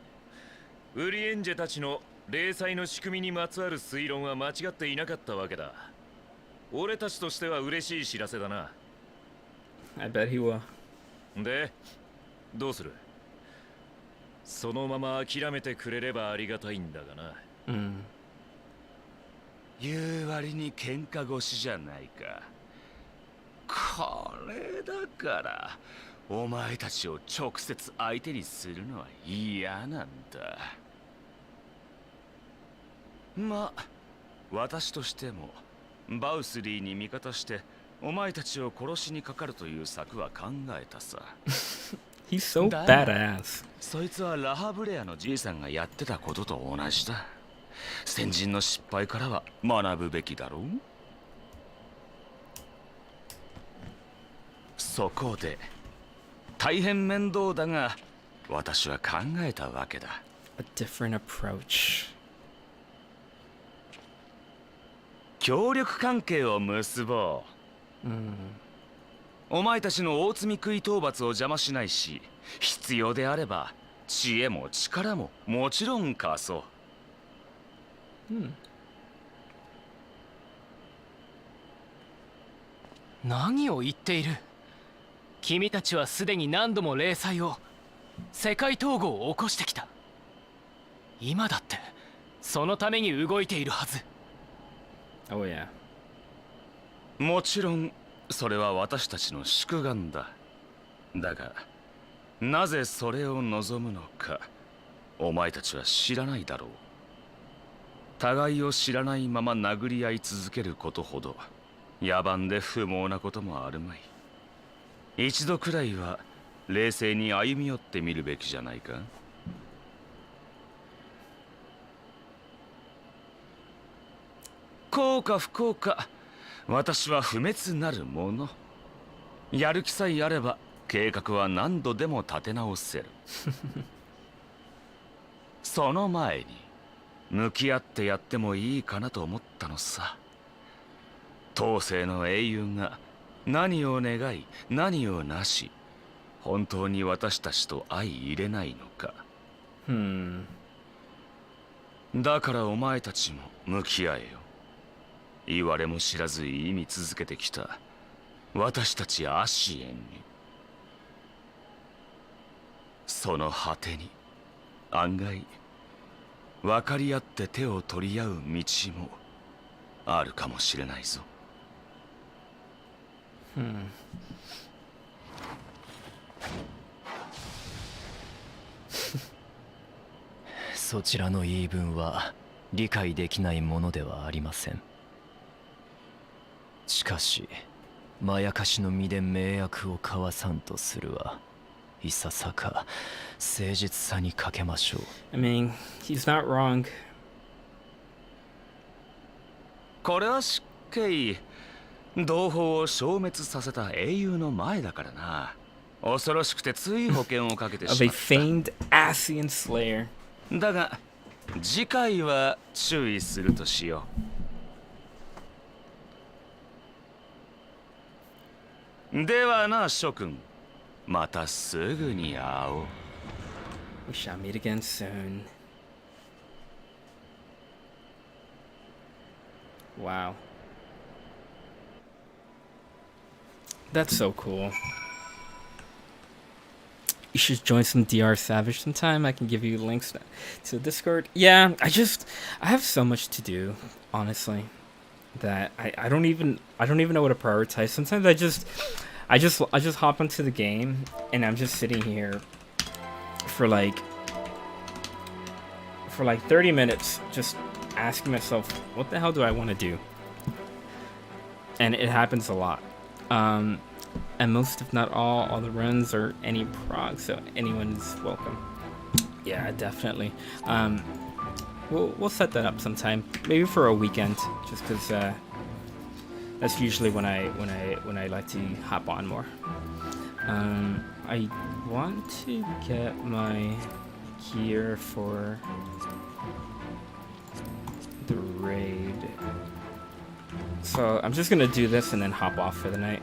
[SPEAKER 8] う、ウリエンジェたちの零細の仕組みにまつわる推論は間違っていなかったわけだ。俺たちとしては嬉しい知らせだな。
[SPEAKER 1] I bet he will.
[SPEAKER 8] で、どうする？そのまま諦めてくれればありがたいんだがな。言う割に喧嘩腰じゃないか。これだからお前たちを直接相手にするのは嫌なんだ。まあ私としてもバウスリーに味方してお前たちを殺しにかかるという策は考えたさ。
[SPEAKER 1] He's so badass.
[SPEAKER 8] そいつはラハブレアのじいさんがやってたことと同じだ。先人の失敗からは学ぶべきだろう。そこで大変面倒だが私は考えたわけだ。
[SPEAKER 1] A different approach.
[SPEAKER 8] 協力関係を結ぼう。お前たちの大罪食い討伐を邪魔しないし、必要であれば知恵も力ももちろん貸そう。
[SPEAKER 6] 何を言っている。君たちはすでに何度も零細を世界統合を起こしてきた。今だってそのために動いているはず。
[SPEAKER 1] Oh yeah.
[SPEAKER 8] もちろんそれは私たちの宿願だ。だがなぜそれを望むのかお前たちは知らないだろう。互いを知らないまま殴り合い続けることほど野蛮で不毛なこともあるまい。一度くらいは冷静に歩み寄ってみるべきじゃないか。幸か不幸か私は不滅なるもの。やる気さえあれば計画は何度でも立て直せる。その前に向き合ってやってもいいかなと思ったのさ。当世の英雄が何を願い何をなし本当に私たちと相入れないのか。だからお前たちも向き合えよ。言われも知らず意味続けてきた私たちアシエンに。その果てに案外分かり合って手を取り合う道もあるかもしれないぞ。
[SPEAKER 6] そちらの言い分は理解できないものではありません。しかしまやかしの身で迷惑を交わさんとするはいささか誠実さに欠けましょう。
[SPEAKER 1] I mean, he's not wrong.
[SPEAKER 8] これは失敬。同胞を消滅させた英雄の前だからな。恐ろしくてつい保険をかけて
[SPEAKER 1] Of
[SPEAKER 8] し
[SPEAKER 1] a
[SPEAKER 8] まった。
[SPEAKER 1] famed Asian Slayer.
[SPEAKER 8] だが次回は注意するとしよう。ではな諸君、またすぐに会おう。
[SPEAKER 1] We shall meet again soon. Wow. That's so cool. You should join some DR Savage sometime. I can give you links to Discord. Yeah, I have so much to do, honestly, that I don't even know what to prioritize. Sometimes I just hop into the game and I'm just sitting here for like 30 minutes just asking myself, what the hell do I want to do? And it happens a lot. And most, if not all the runs are any prog, so anyone is welcome. Yeah, definitely. we'll set that up sometime, maybe for a weekend, just because that's usually when I like to hop on more. I want to get my gear for the raid, so I'm just gonna do this and then hop off for the night.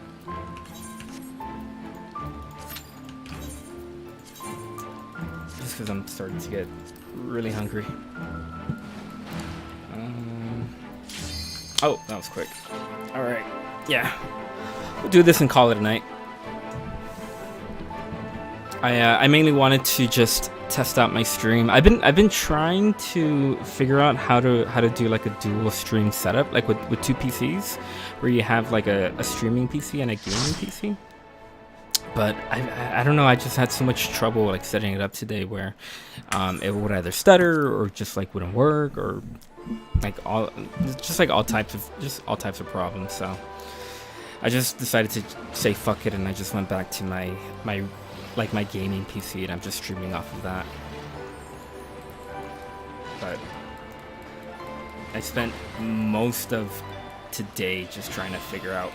[SPEAKER 1] Just because I'm starting to get really hungry. Oh, that was quick. All right, yeah, we'll do this and call it a night. I mainly wanted to just test out my stream. I've been trying to figure out how to do like a dual stream setup, like with two PCs, where you have like a streaming PC and a gaming PC. But I don't know, I just had so much trouble like setting it up today, where it would either stutter or just like wouldn't work, or like all types of problems. So I just decided to say fuck it, and I just went back to my gaming PC, and I'm just streaming off of that. But I spent most of today just trying to figure out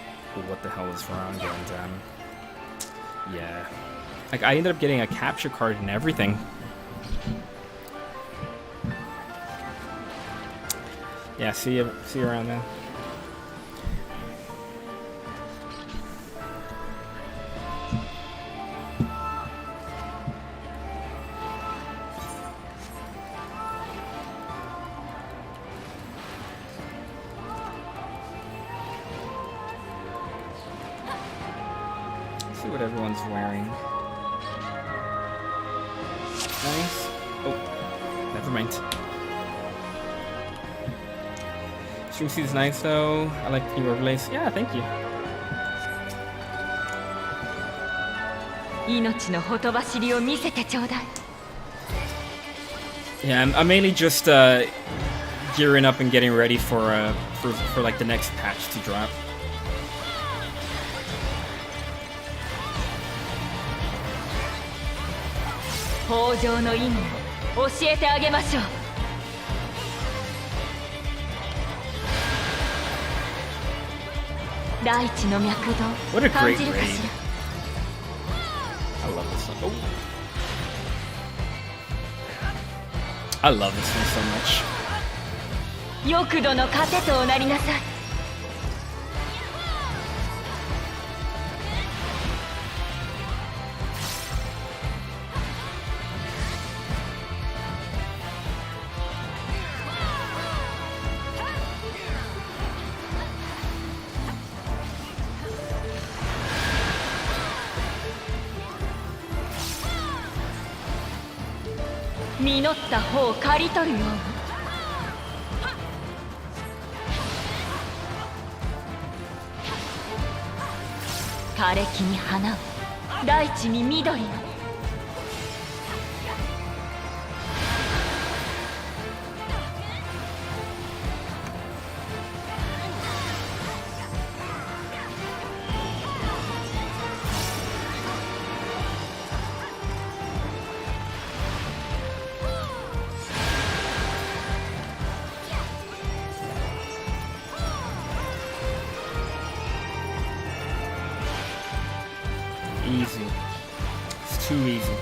[SPEAKER 1] what the hell is wrong, and yeah, like I ended up getting a capture card and everything. Yeah, see you around then. See what everyone's wearing. Nice. Oh, never mind. Stream seat is nice though. I like the new overlays. Yeah, thank you. Yeah, I'm mainly just gearing up and getting ready for like the next patch to drop. What a great raid. I love this one. Oh. I love this one so much.
[SPEAKER 7] 翼度の糧となりなさい。 実った方を刈り取るように。枯れ木に花を、大地に緑を。
[SPEAKER 1] Easy. It's too easy.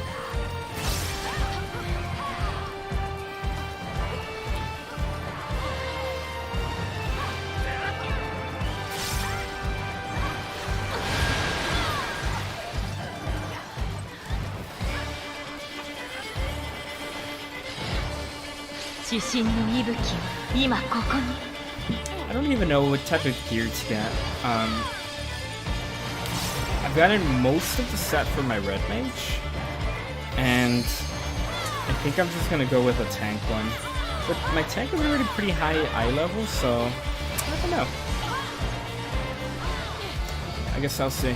[SPEAKER 1] I don't even know what type of gear to get. I've gotten most of the set for my red mage, and I think I'm just gonna go with a tank one. But my tank is already pretty high eye level, so I don't know. I guess I'll see.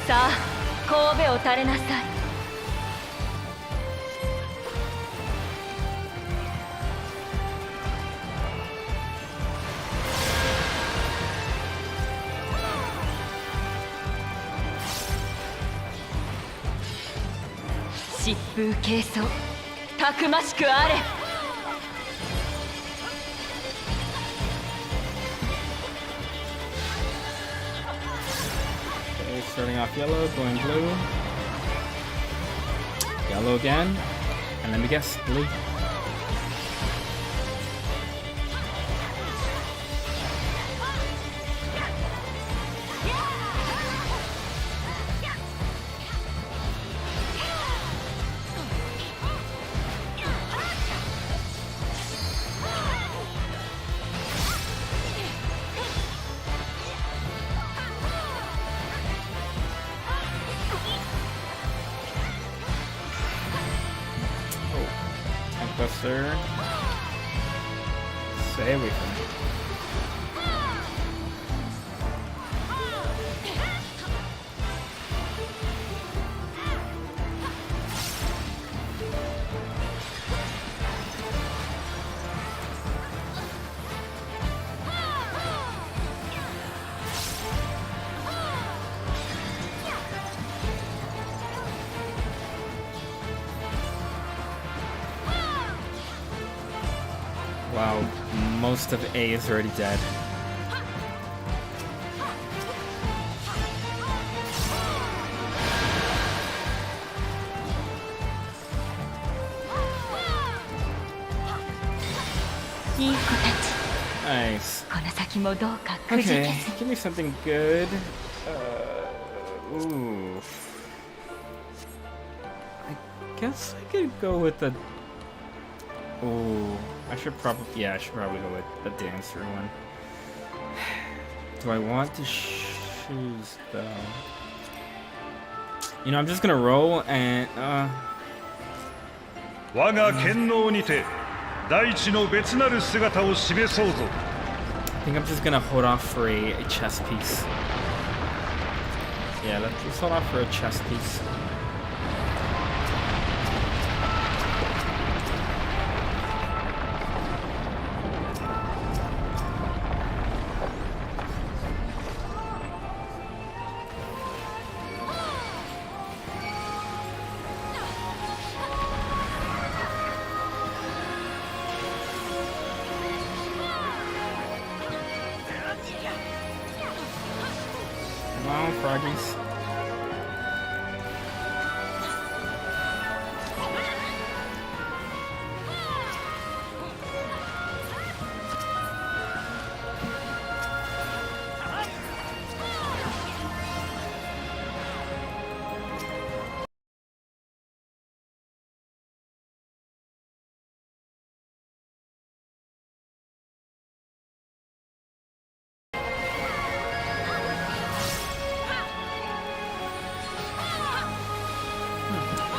[SPEAKER 7] さあ神戸を垂れなさい。疾風軽装たくましくあれ。
[SPEAKER 1] Okay, starting off yellow, going blue. Yellow again. And let me guess, blue. Buster. Stay away from me. Wow, most of A is already dead. Nice. Okay, give me something good. Ooh. I guess I could go with the... Ooh. I should probably go with the dancer one. Do I want to choose though? You know, I'm just gonna roll and I think I'm just gonna hold off for a chess piece. Yeah, let's hold off for a chess piece. Come on, Froggies.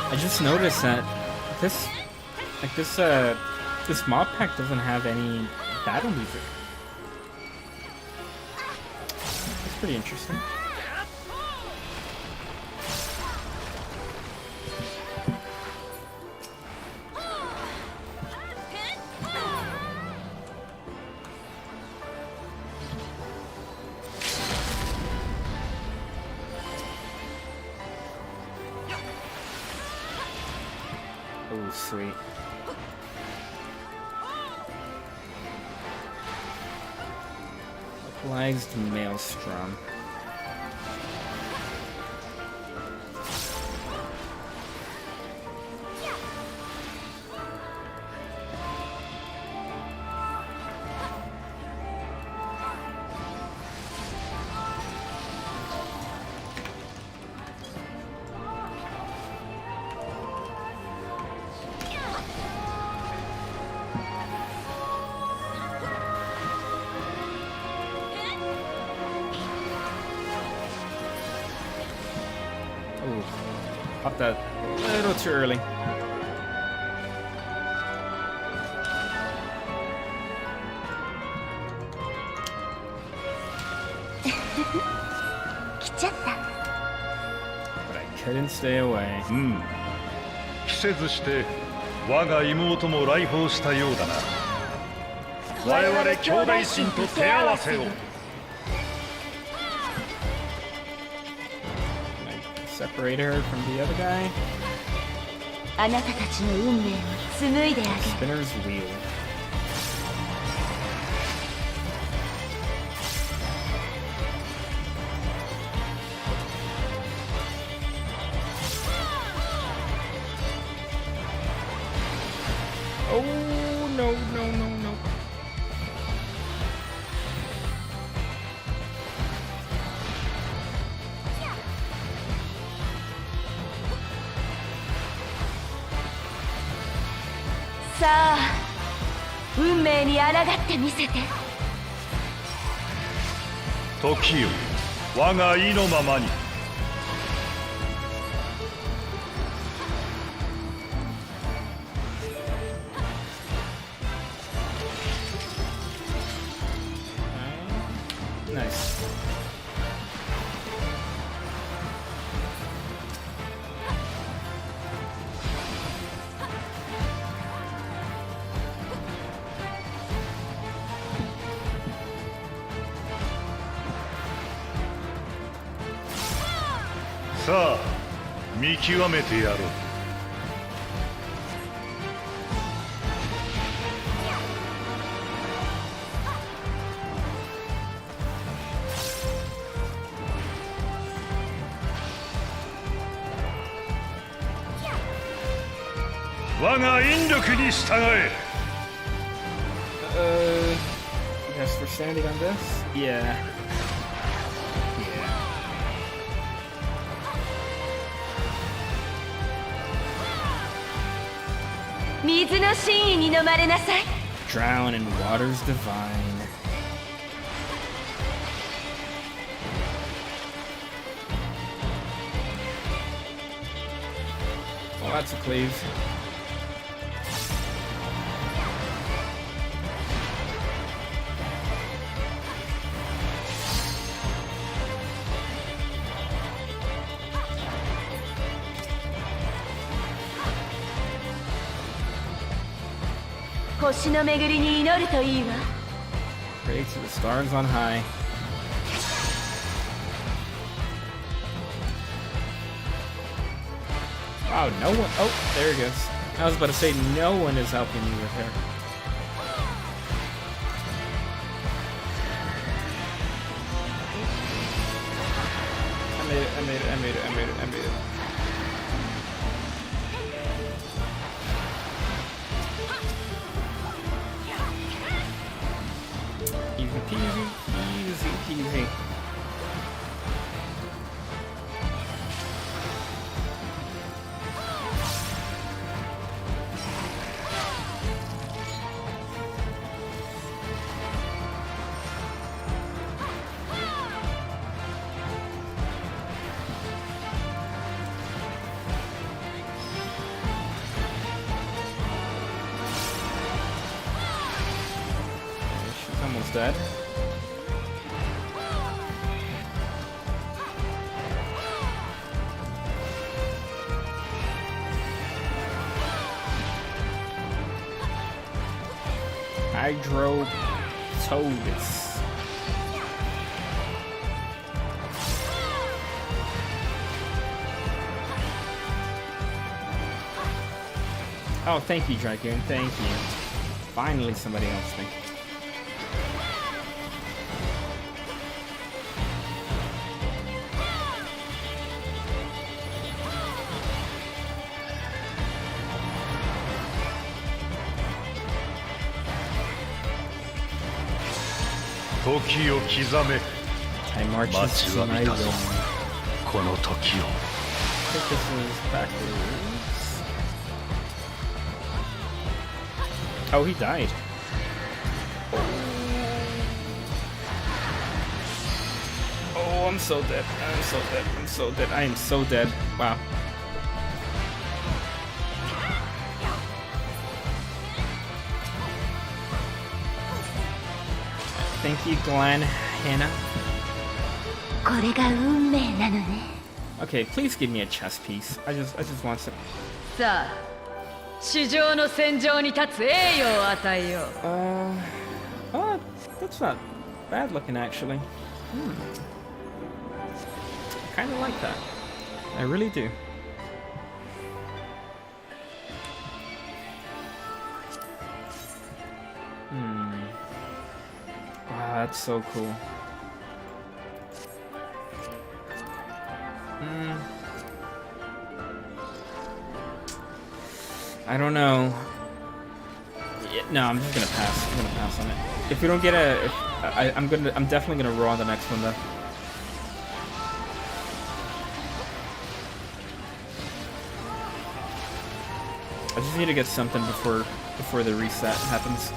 [SPEAKER 1] I just noticed that this mob pack doesn't have any battle music. That's pretty interesting. Oh, sweet. Localized Maelstrom. Ooh, popped that a little too early. couldn't stay away.
[SPEAKER 9] 期せずして我が妹も来訪したようだな。我々兄弟心と手合わせを。
[SPEAKER 1] Separate her from the other guy.
[SPEAKER 7] あなたたちの運命を紡いであげる。
[SPEAKER 1] Spinner's wheel. Oh no no no no.
[SPEAKER 7] Sa, 運命に抗ってみせて。
[SPEAKER 9] 時よ、我が意のままに。
[SPEAKER 1] Nice.
[SPEAKER 9] Sa, 見極めてやろう。我が引力に従え。
[SPEAKER 1] Guess we're standing on this? Yeah. Yeah.
[SPEAKER 7] 水の真意に飲まれなさい。
[SPEAKER 1] Drown in water's divine. Oh, that's a cleave.
[SPEAKER 7] Pray
[SPEAKER 1] to the stars on high. Wow, no one. Oh, there it goes. I was about to say, no one is helping me with her. I made it, I made it, I made it, I made it, I made it. Easy peasy, easy peasy. She's almost dead. Hydro Toadus. Oh, thank you, Dragoon. Thank you. Finally, somebody else. Thank you. I march to my will.
[SPEAKER 9] この時を。
[SPEAKER 1] I think this is backwards. Oh, he died. Oh, I'm so dead. I'm so dead. I'm so dead. I am so dead. Wow. Thank you, Glenn. Hannah.
[SPEAKER 7] これが運命なのね。
[SPEAKER 1] Okay, please give me a chess piece. I just want some.
[SPEAKER 10] さあ地上の戦場に立つ栄誉を与えよう。
[SPEAKER 1] Oh, that's not bad looking actually. Kind of like that. I really do. Wow, that's so cool. I don't know. Yeah, no, I'm just gonna pass. I'm gonna pass on it. If we don't get I'm definitely gonna roll on the next one though. I just need to get something before the reset happens.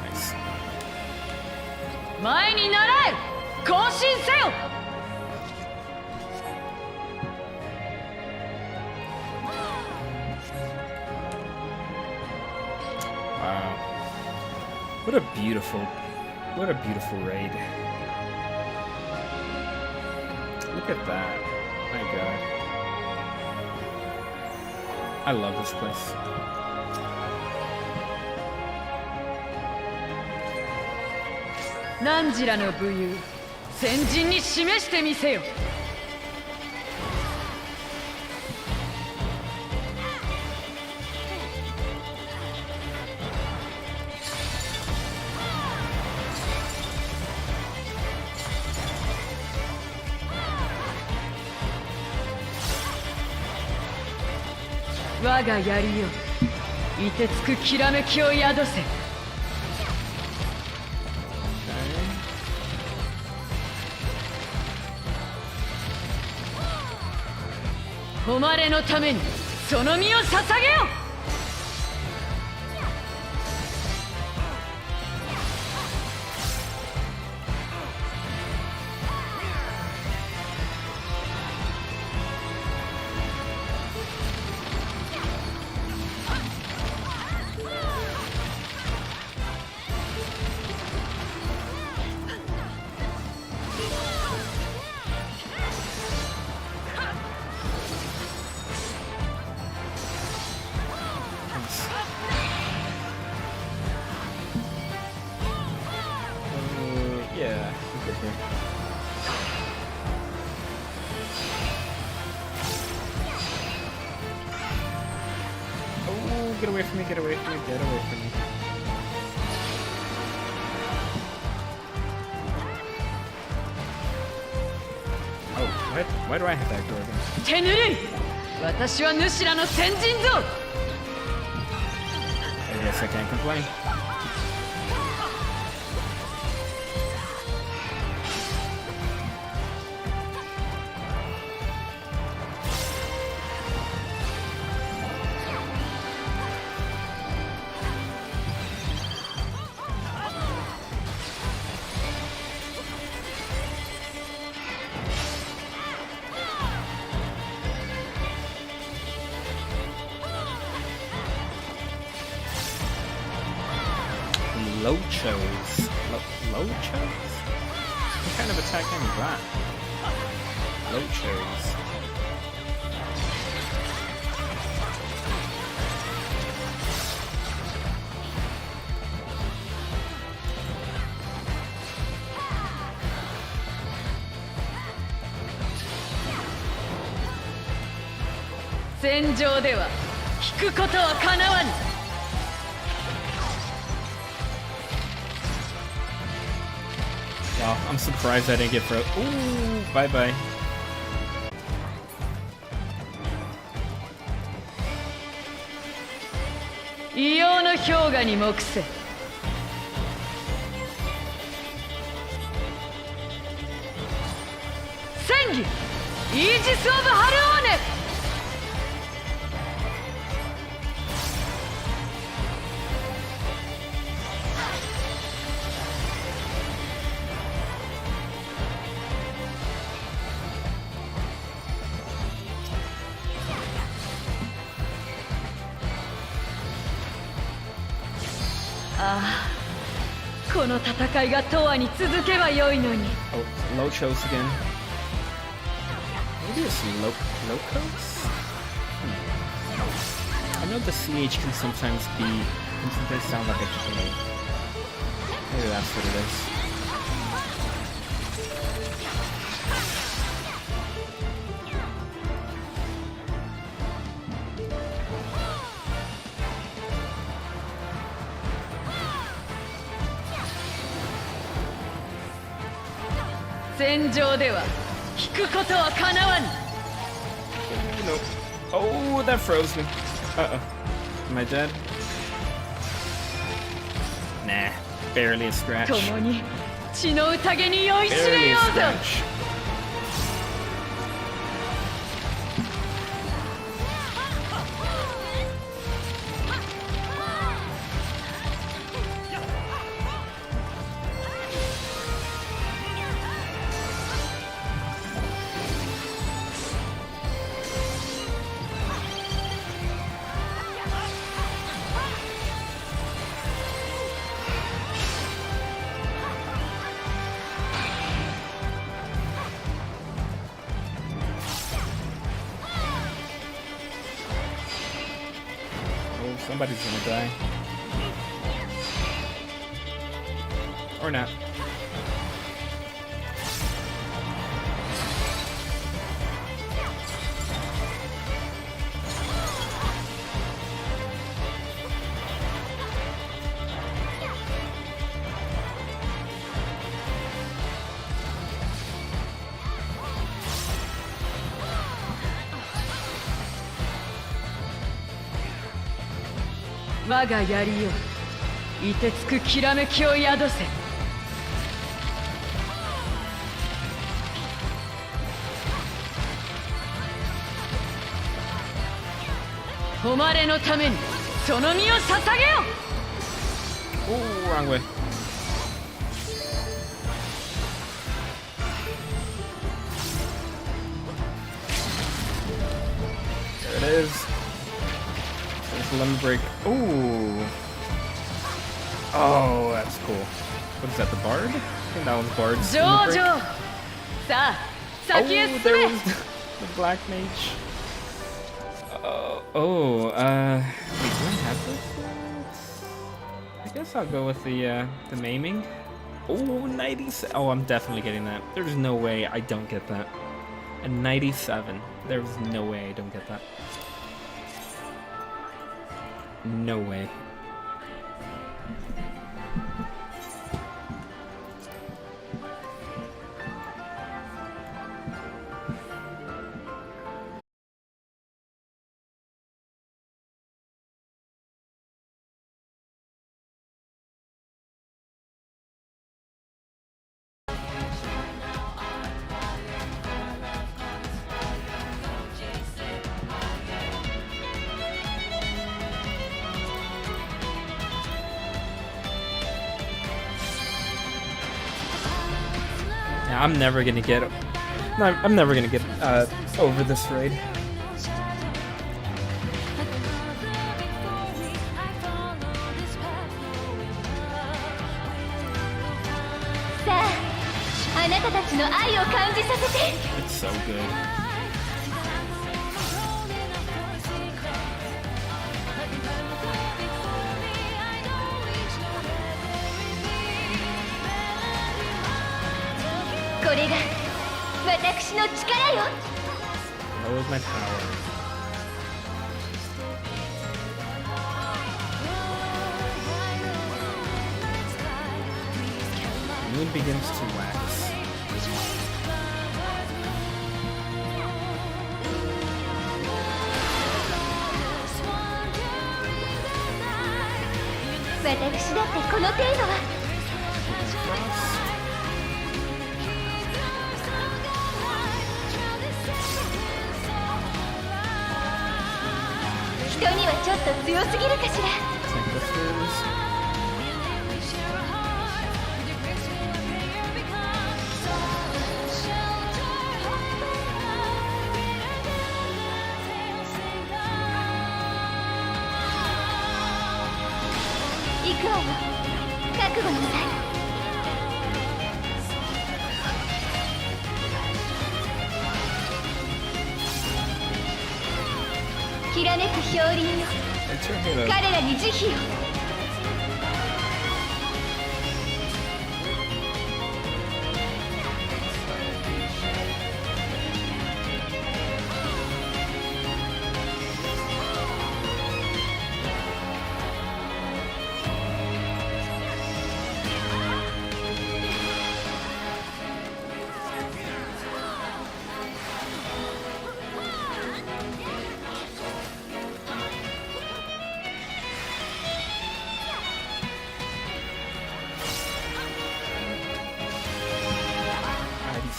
[SPEAKER 1] Nice.
[SPEAKER 10] 前に習え更新せよ。
[SPEAKER 1] Wow. What a beautiful raid. Look at that. My god. I love this place.
[SPEAKER 10] 汝らの武勇先人に示してみせよ。 我が槍よ凍てつくきらめきを宿せ。 誉れのためにその身を捧げよ。
[SPEAKER 1] Yeah, I'm good here. Oh, get away from me, get away from me, get away from me. Oh, why do I have that door again?
[SPEAKER 10] 手ぬるい私は主らの先人ぞ。
[SPEAKER 1] I guess I can't complain. Lochos. Lochos? What kind of attack name is that? Lochos.
[SPEAKER 10] 「戦場では引くことはかなわぬ」
[SPEAKER 1] Wow, I'm surprised I didn't get frozen. Ooh, bye bye.
[SPEAKER 10] 異様の氷河に黙せ。戦技イージス・オブ・ハルオーネ。ああ、この戦いが永遠に続けばよいのに。
[SPEAKER 1] Oh, Lochos again. Maybe it's Locos? I know the CH can sometimes sound like a K. Maybe that's what it is.
[SPEAKER 10] 戦場では引くことはかなわぬ。
[SPEAKER 1] Oh, that froze me. Uh-oh. Am I dead? Nah, barely a scratch.
[SPEAKER 10] 共に血の宴に酔いし
[SPEAKER 1] Barely
[SPEAKER 10] れ
[SPEAKER 1] a
[SPEAKER 10] ようぞ。
[SPEAKER 1] scratch. Oh, somebody's gonna die. Or not.
[SPEAKER 10] 「我が槍よ、凍てつくきらめきを宿せ」「誉れのためにその身を捧げよ」
[SPEAKER 1] Oh, wrong way. There it is. There's the lemon break. Ooh. Oh, that's cool. What is that, the bard? I think that one's bard's
[SPEAKER 10] 上
[SPEAKER 1] lemon break.
[SPEAKER 10] 々さあ
[SPEAKER 1] Oh,
[SPEAKER 10] 先へ進
[SPEAKER 1] there
[SPEAKER 10] め
[SPEAKER 1] was the black mage. Wait, do I have this? I guess I'll go with the maiming. Oh, 97. Oh, I'm definitely getting that. There's no way I don't get that. A 97. There's no way I don't get that. No way. Yeah, I'm never gonna get. No, I'm never gonna get over this raid.
[SPEAKER 7] さあ、あなたたちの愛を感じさせて。
[SPEAKER 1] It's so good.
[SPEAKER 7] これが私の力よ。
[SPEAKER 1] That was my power. Moon begins to wax.
[SPEAKER 7] 私だってこの程度は。 人にはちょっと強すぎるかしら。
[SPEAKER 1] Take the stairs.
[SPEAKER 7] い行くわよ。覚悟なさい。きらめく氷輪よ、
[SPEAKER 1] It's your halo.
[SPEAKER 7] 彼らに慈悲を。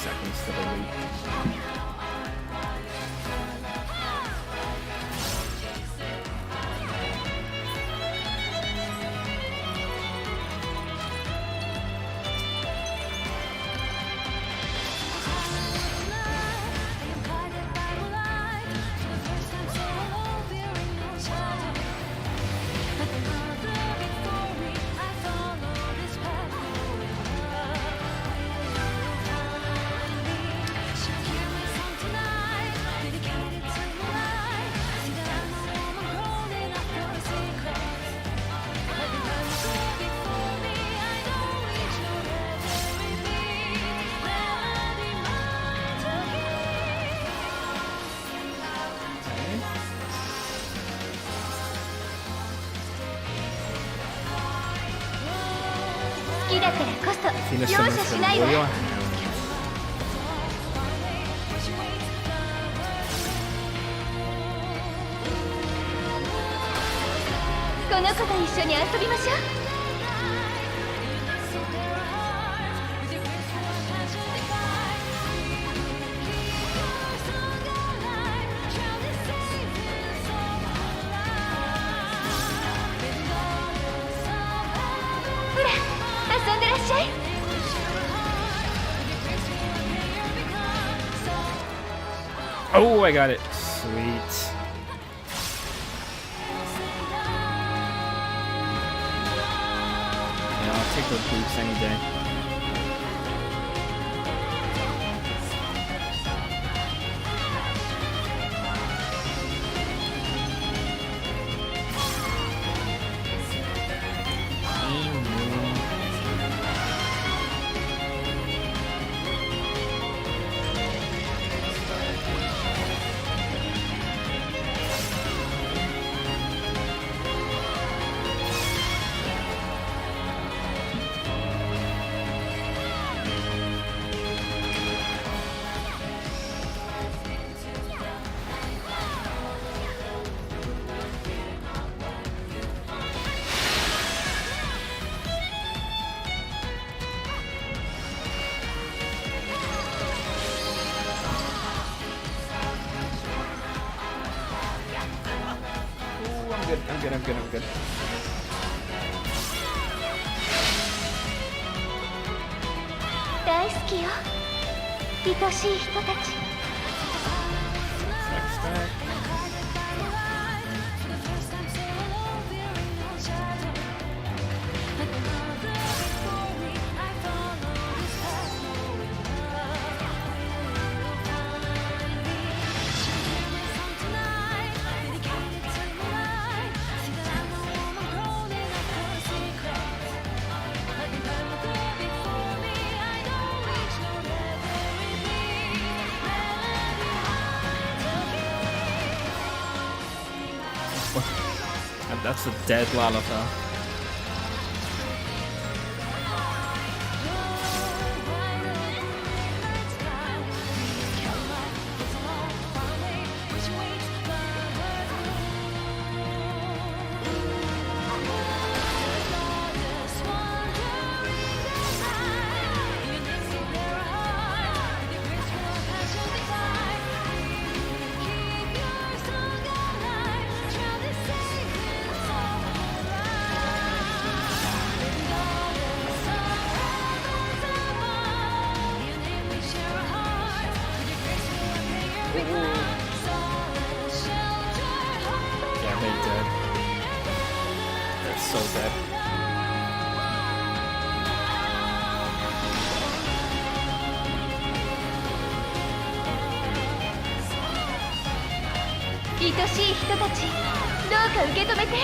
[SPEAKER 1] Seconds to the lead.
[SPEAKER 7] 好きだからこそ
[SPEAKER 1] Tienes
[SPEAKER 7] 容赦しないわ。
[SPEAKER 1] orgullo.
[SPEAKER 7] この子と一緒に遊びましょう。ほら、遊んでらっしゃい。
[SPEAKER 1] Oh, I got it. Sweet. Yeah, I'll take those boots any day. I'm good.
[SPEAKER 7] 大好きよ、愛しい人たち。
[SPEAKER 1] That's a dead Lalafell. Yeah, they dead. They're so dead.
[SPEAKER 7] 愛しい人たち、どうか受け止めて。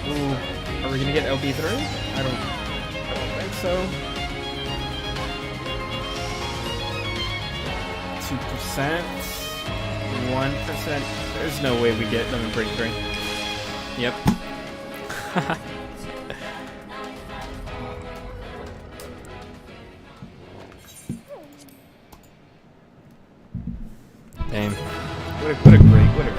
[SPEAKER 1] Ooh, are we gonna get LB3? I don't think so. 2%, 1%. There's no way we get them in break 3. Yep. Damn. What a great race.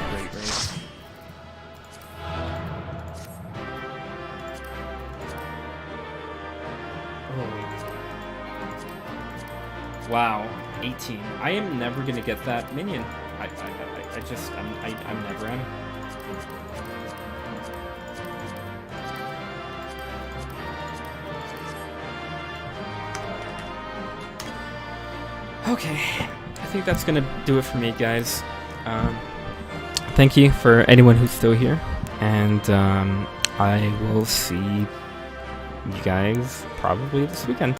[SPEAKER 1] Wow, 18. I am never gonna get that minion. I never am. Okay, I think that's gonna do it for me, guys. Thank you for anyone who's still here, and I will see you guys probably this weekend.